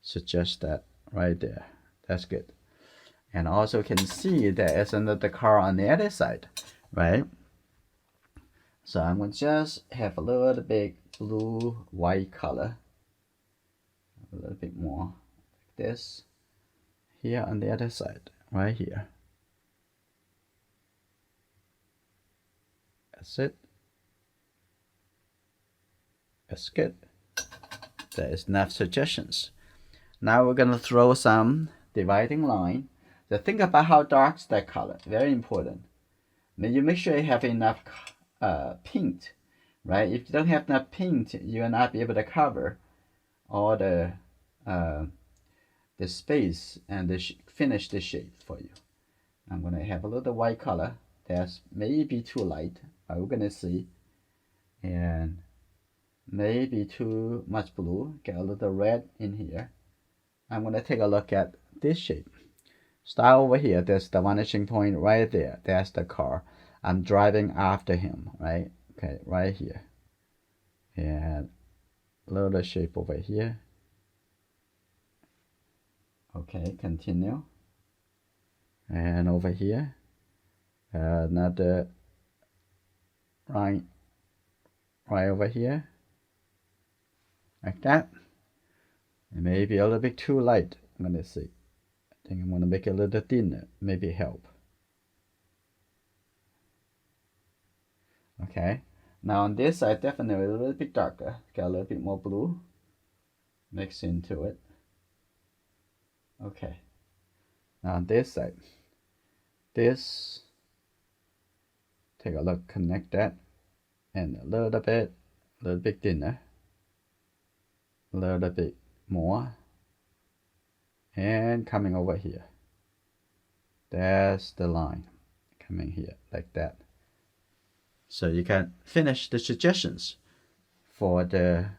Suggest that right there. That's good. And also can see there is another car on the other side, right? So I'm going to just have a little bit blue, white color. A little bit more like this. Here on the other side, right here. That's it. That's good. There is enough suggestions. Now we're going to throw some dividing line. So think about how dark is that color. Very important. Then you make sure you have enough paint, right? If you don't have enough paint, you will not be able to cover all the space and finish the shape for you. I'm gonna have a little white color. That's maybe too light, but we're gonna see. And maybe too much blue. Get a little red in here. I'm gonna take a look at this shape. Start over here. There's the vanishing point right there. That's the car. I'm driving after him, right? Okay, right here. And a little shape over here. Okay, continue. And over here, another right over here. Like that. And maybe a little bit too light. I'm gonna see. I think I'm going to make it a little thinner, maybe help. Okay, now on this side, definitely a little bit darker. Got a little bit more blue mixed into it. Okay, now on this side, this, take a look, connect that, and a little bit thinner, a little bit more. And coming over here. That's the line coming here like that. So you can finish the suggestions for the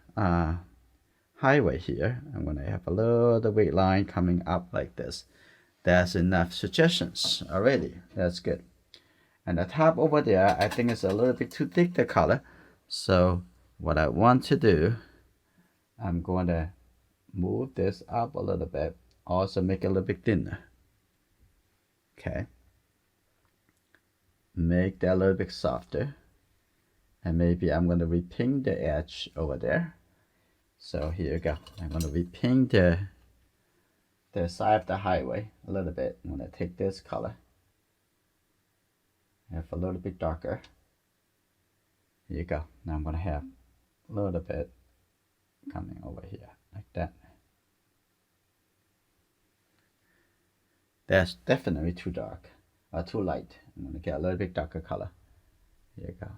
highway here. I'm going to have a little bit line coming up like this. That's enough suggestions already. That's good. And the top over there, I think it's a little bit too thick, the color. So what I want to do, I'm going to move this up a little bit. Also make it a little bit thinner. Okay. Make that a little bit softer. And maybe I'm going to repaint the edge over there. So here you go. I'm going to repaint the side of the highway a little bit. I'm going to take this color. Have a little bit darker. Here you go. Now I'm going to have a little bit coming over here like that. That's definitely too dark, too light. I'm going to get a little bit darker color. Here you go.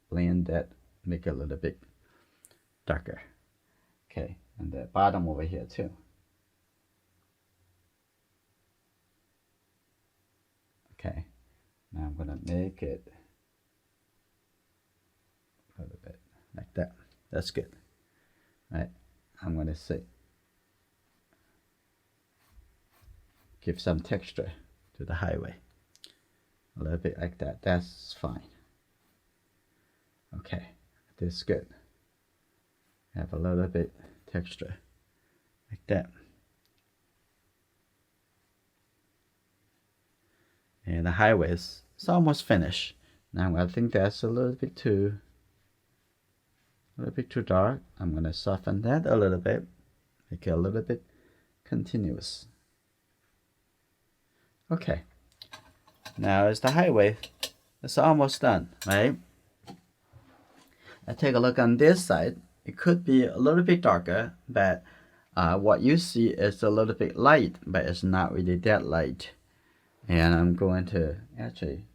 Blend that, make it a little bit darker. Okay, and the bottom over here too. Okay, now I'm going to make it a little bit like that. That's good. Right, I'm going to say, give some texture to the highway. A little bit like that. That's fine. Okay, this is good. Have a little bit texture like that. And the highway is almost finished. Now I think that's a little bit too dark. I'm going to soften that a little bit. Make it a little bit continuous. Okay, now it's the highway. It's almost done, right? I take a look on this side. It could be a little bit darker, but what you see is a little bit light, but it's not really that light. And I'm going to actually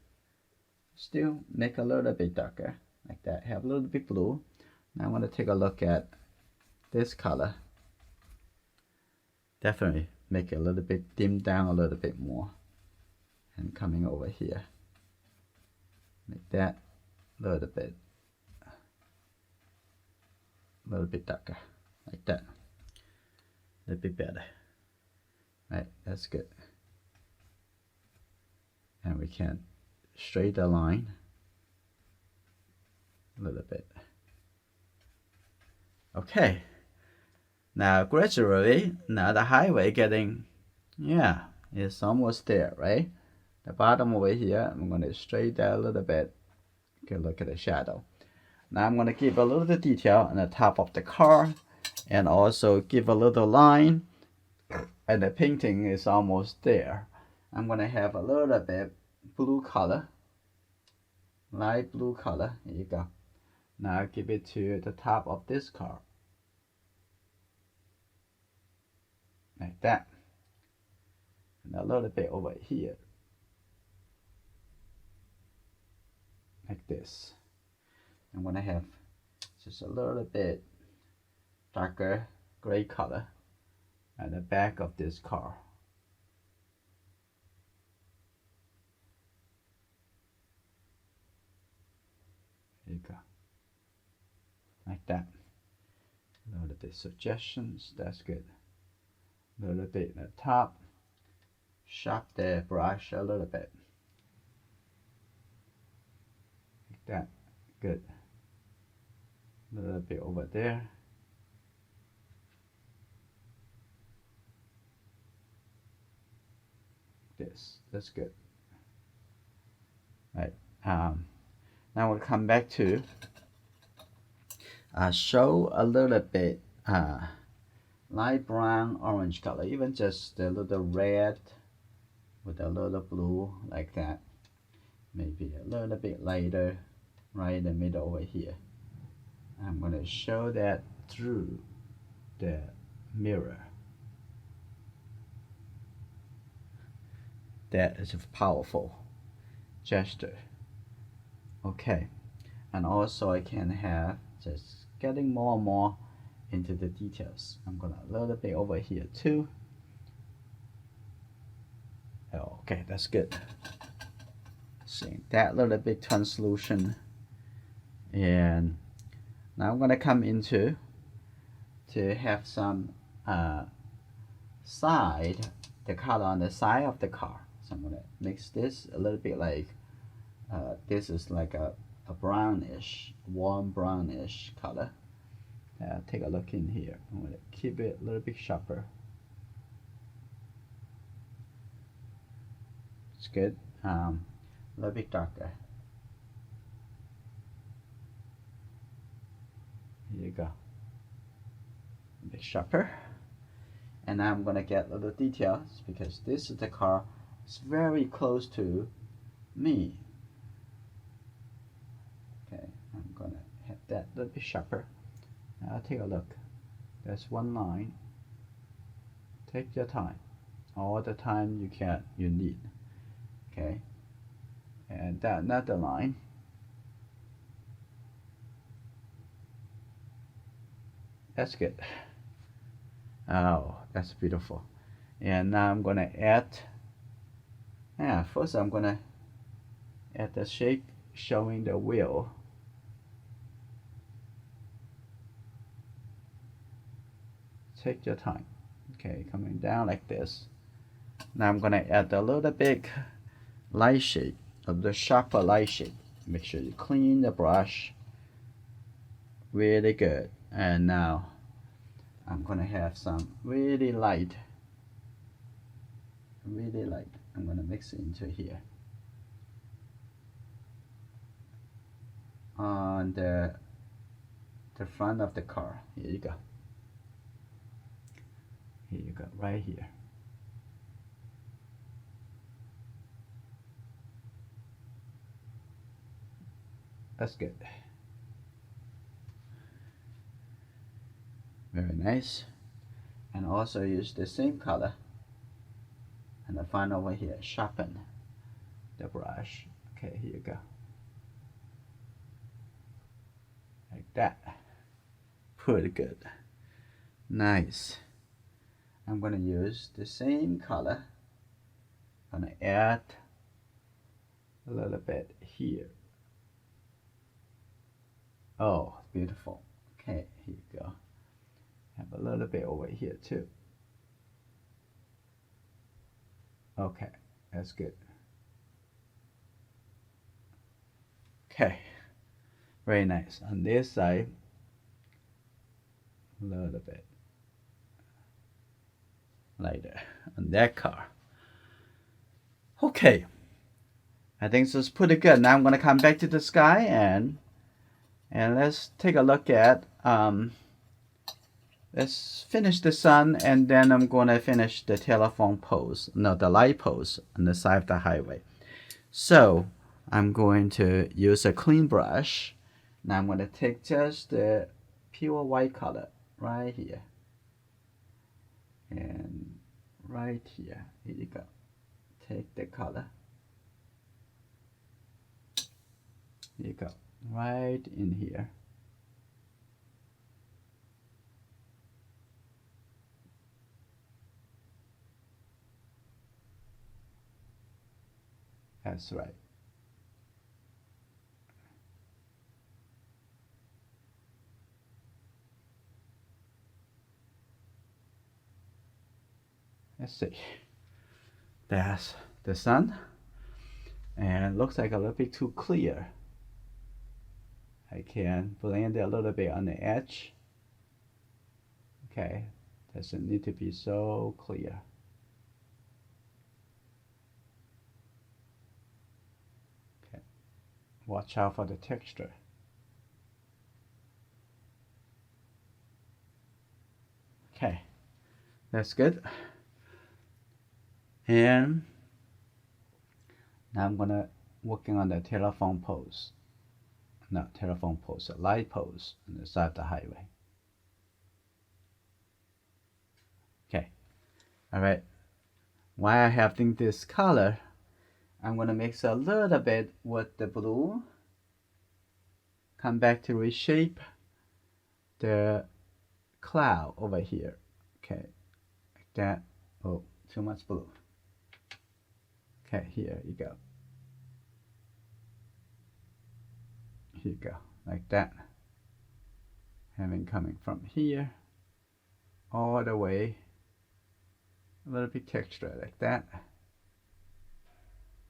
still make a little bit darker, like that. Have a little bit blue. Now I want to take a look at this color. Definitely make it a little bit dim down a little bit more. And coming over here. Make that a little bit darker, like that. A little bit better. Right, that's good. And we can straighten the line a little bit. Okay. Now gradually, now the highway getting, yeah, it's almost there, right? The bottom over here, I'm going to straighten that a little bit. Okay, look at the shadow. Now I'm going to give a little detail on the top of the car and also give a little line. And the painting is almost there. I'm going to have a little bit blue color, light blue color. Here you go. Now give it to the top of this car. Like that. And a little bit over here. Like this. I'm going to have just a little bit darker gray color at the back of this car. There you go. Like that. A little bit suggestions, that's good. A little bit at the top. Sharp the brush a little bit. Like that. Good. A little bit over there. That's good. Right. Now we'll come back to show a little bit light brown orange color, even just a little red with a little blue, like that. Maybe a little bit lighter right in the middle over here. I'm going to show that through the mirror. That is a powerful gesture. Okay, and also I can have just getting more and more into the details. I'm gonna a little bit over here too. Oh, okay, that's good. See that little bit translucent. And now I'm gonna come into to have some the color on the side of the car. So I'm gonna mix this a little bit like this is like a brownish, warm brownish color. Take a look in here. I'm gonna keep it a little bit sharper. It's good. A little bit darker. Here you go. A bit sharper. And now I'm gonna get little details because this is the car. It's very close to me. Okay, I'm gonna have that a little bit sharper. Now take a look. There's one line. Take your time. All the time you need. Okay. And that another line. That's good. Oh, that's beautiful. And now I'm gonna add, first I'm gonna add the shape showing the wheel. Take your time. Okay, coming down like this. Now I'm gonna add a little bit light shade, the sharper light shade. Make sure you clean the brush really good. And now I'm gonna have some really light. I'm gonna mix it into here on the front of the car. Here you go. Here you go, right here. That's good. Very nice. And also use the same color And the final one here, sharpen the brush. Okay, here you go. Like that. Pretty good. Nice. I'm gonna use the same color. I'm gonna add a little bit here. Oh, beautiful. Okay, here you go. Have a little bit over here too. Okay, that's good. Okay, very nice. On this side, a little bit lighter on that car. Okay, I think this is pretty good. Now I'm gonna come back to the sky and let's take a look at let's finish the sun, and then I'm gonna finish the telephone poles. No, the light poles on the side of the highway. So I'm going to use a clean brush. Now I'm going to take just the pure white color right here. And right here. Here you go. Take the color. Here you go. Right in here. That's right. Let's see. That's the sun. And it looks like a little bit too clear. I can blend it a little bit on the edge. Okay. Doesn't need to be so clear. Okay. Watch out for the texture. Okay. That's good. And now I'm gonna working on the telephone poles. Not telephone poles, the light poles on the side of the highway. Okay. All right. While I have this color, I'm gonna mix a little bit with the blue. Come back to reshape the cloud over here. Okay. Like that. Oh, too much blue. Okay, here you go. Here you go, like that. Having coming from here all the way, a little bit texture like that.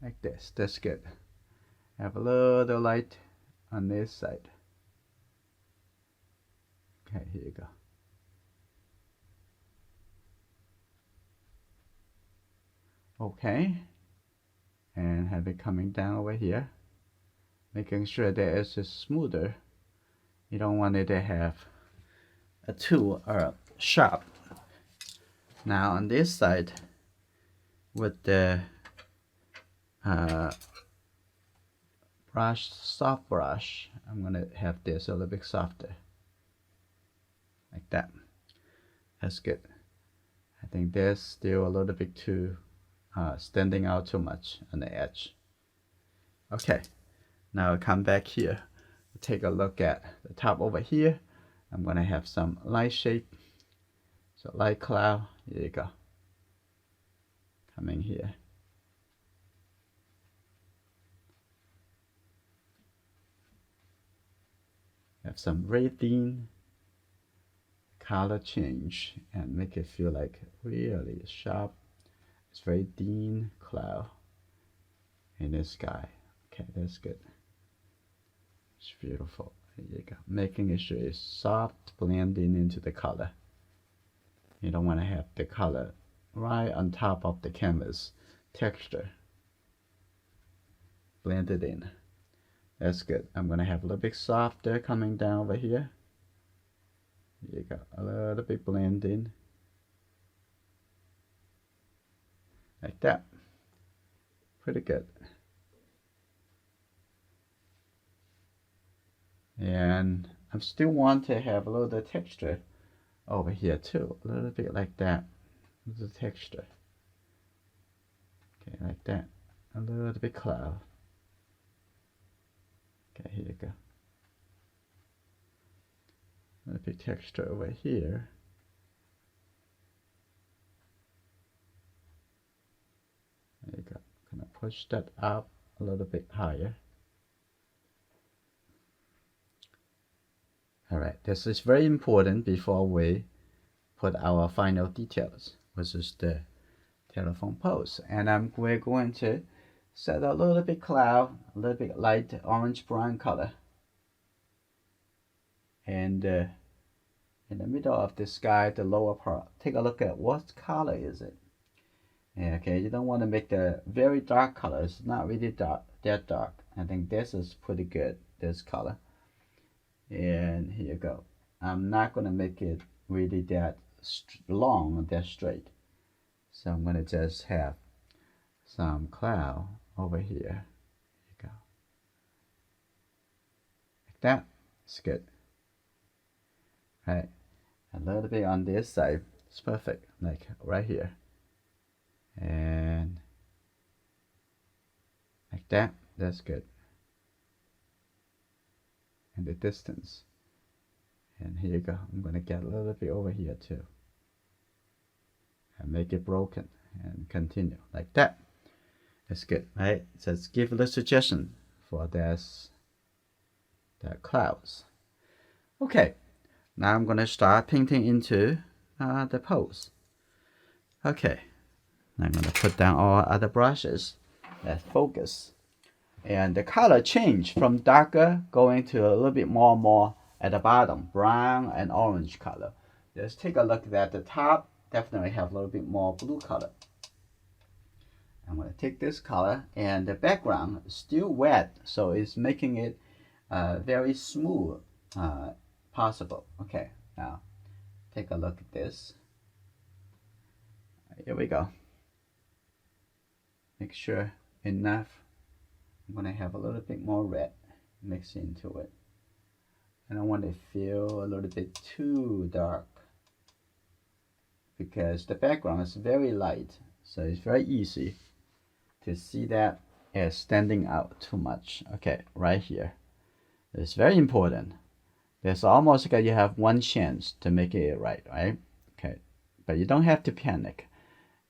Like this, that's good. Have a little light on this side. Okay, here you go. Okay. And have it coming down over here, making sure that it's just smoother. You don't want it to have a too sharp. Now on this side, with the brush, soft brush, I'm gonna have this a little bit softer, like that. That's good. I think there's still a little bit too standing out too much on the edge. Okay, now I'll come back here, take a look at the top over here. I'm gonna have some light shape, so light cloud. Here you go. Coming here. Have some reading, color change, and make it feel like really sharp. It's very thin cloud in the sky. Okay, that's good. It's beautiful. There you go. Making sure it's soft, blending into the color. You don't want to have the color right on top of the canvas texture. Blend it in. That's good. I'm going to have a little bit softer coming down over here. There you go. A little bit blending. Like that. Pretty good. And I still want to have a little texture over here too. A little bit like that. The texture. Okay, like that. A little bit cloud. Okay, here you go. A little bit texture over here. There you go. Gonna push that up a little bit higher. Alright, this is very important before we put our final details, which is the telephone poles. And we're going to set a little bit cloud, a little bit light orange brown color. And in the middle of the sky, the lower part, take a look at what color is it. Yeah, okay, you don't want to make the very dark color. It's not really dark, that dark. I think this is pretty good, this color. And here you go. I'm not going to make it really that long, that straight. So I'm going to just have some cloud over here. Here you go. Like that. It's good. Right. A little bit on this side. It's perfect. Like right here. And like that. That's good. And the distance. And here you go. I'm going to get a little bit over here too. And make it broken. And continue like that. That's good, right? So let's give a suggestion for this, the clouds. Okay. Now I'm going to start painting into the poles. Okay. I'm going to put down all other brushes. Let's focus. And the color change from darker going to a little bit more at the bottom, brown and orange color. Let's take a look at the top. Definitely have a little bit more blue color. I'm going to take this color, and the background is still wet, so it's making it very smooth possible. Okay, now take a look at this. Here we go. Make sure enough. I'm going to have a little bit more red mixed into it. I don't want to feel a little bit too dark because the background is very light, so it's very easy to see that as standing out too much. Okay, right here. It's very important. There's almost like you have one chance to make it right? Okay, but you don't have to panic.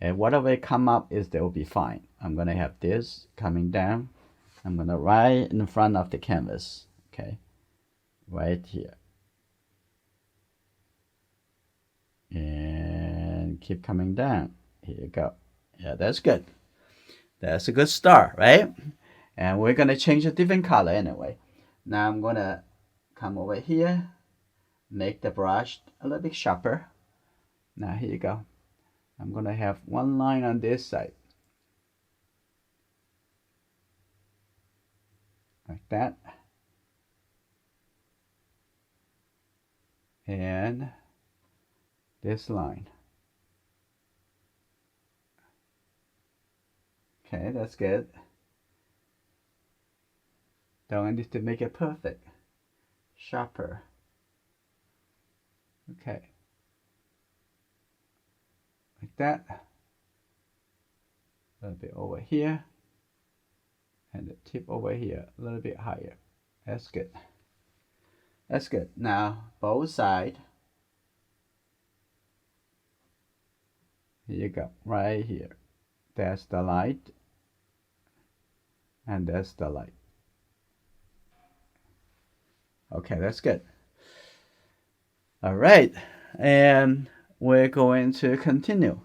And whatever come up is, they will be fine. I'm gonna have this coming down. I'm gonna right in front of the canvas. Okay, right here. And keep coming down. Here you go. Yeah, that's good. That's a good start, right? And we're gonna change a different color anyway. Now I'm gonna come over here, make the brush a little bit sharper. Now here you go. I'm gonna have one line on this side. Like that. And this line. Okay, that's good. Don't need to make it perfect. Sharper. Okay. Like that. A little bit over here. And the tip over here, a little bit higher. That's good. That's good. Now, both sides. Here you go. Right here. That's the light. And that's the light. Okay, that's good. All right, and we're going to continue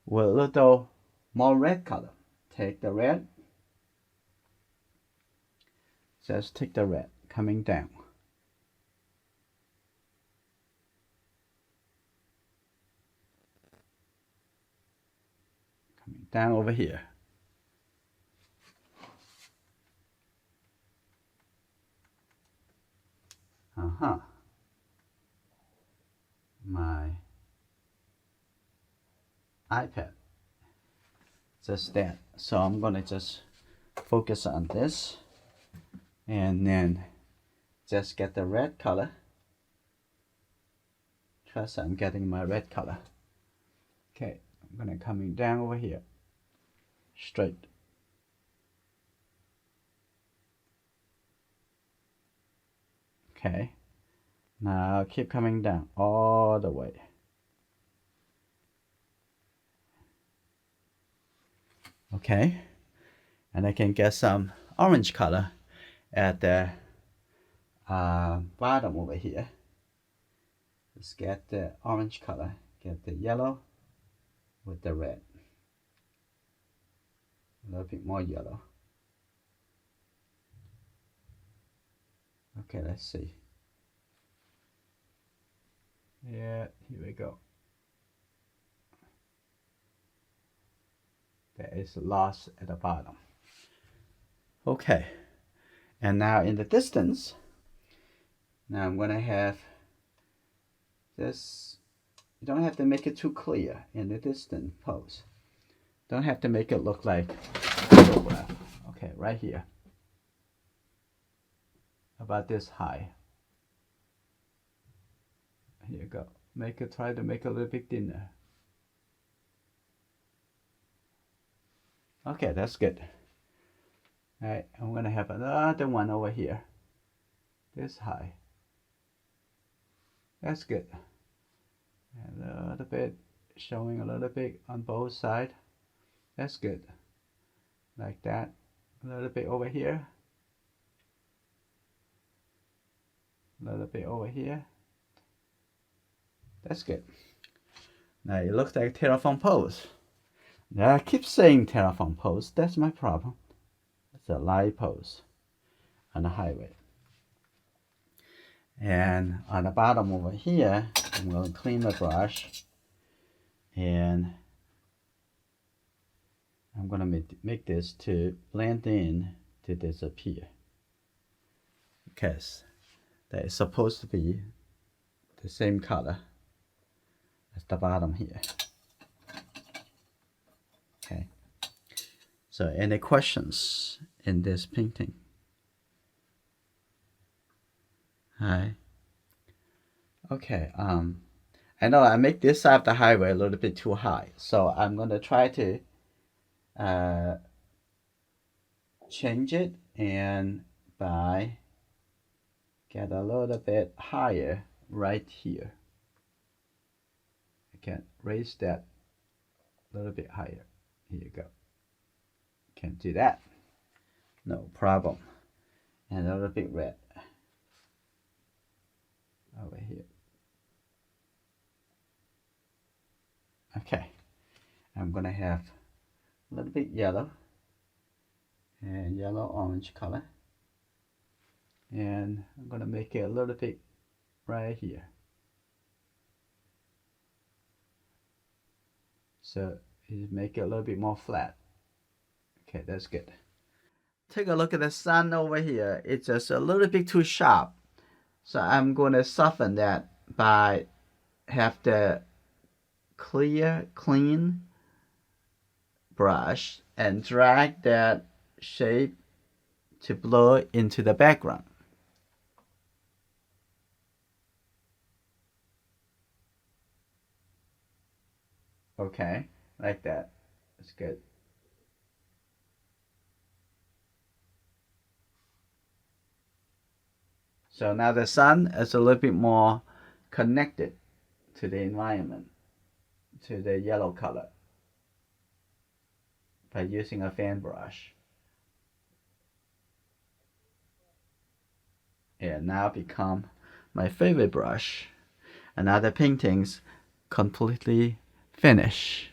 with a little more red color. Take the red. Just take the red coming down. Coming down over here. My iPad. Just that. So I'm gonna just focus on this and then just get the red color. Trust I'm getting my red color. Okay, I'm gonna coming down over here. straight. Okay, now keep coming down all the way. Okay, and I can get some orange color at the bottom over here. Let's get the orange color, get the yellow with the red. A little bit more yellow. Okay, let's see. Yeah, here we go. There is lost at the bottom. Okay, and now in the distance, now I'm gonna have this. You don't have to make it too clear in the distant pose. Don't have to make it look like a photograph. Okay, right here. About this high. Here you go. Try to make it a little bit thinner. Okay, that's good. All right, I'm gonna have another one over here. This high. That's good. And a little bit, showing a little bit on both sides. That's good. Like that. A little bit over here. A little bit over here. That's good. Now it looks like terraform pose. Now I keep saying terraform pose. That's my problem. It's a light pose on the highway. And on the bottom over here, I'm going to clean the brush. And I'm going to make this to blend in to disappear. Because that is supposed to be the same color as the bottom here. Okay. So any questions in this painting? Hi. Okay, I know I make this side of the highway a little bit too high, so I'm gonna try to change it and by get a little bit higher right here. I can raise that a little bit higher. Here you go. Can do that. No problem. And a little bit red over here. Okay. I'm gonna have a little bit yellow and yellow orange color. And I'm gonna make it a little bit right here. So you make it a little bit more flat. Okay, that's good. Take a look at the sun over here. It's just a little bit too sharp. So I'm gonna soften that by have the clean brush and drag that shape to blur into the background. Okay, like that. That's good. So now the sun is a little bit more connected to the environment, to the yellow color, by using a fan brush. And now become my favorite brush. Another painting's completely finished.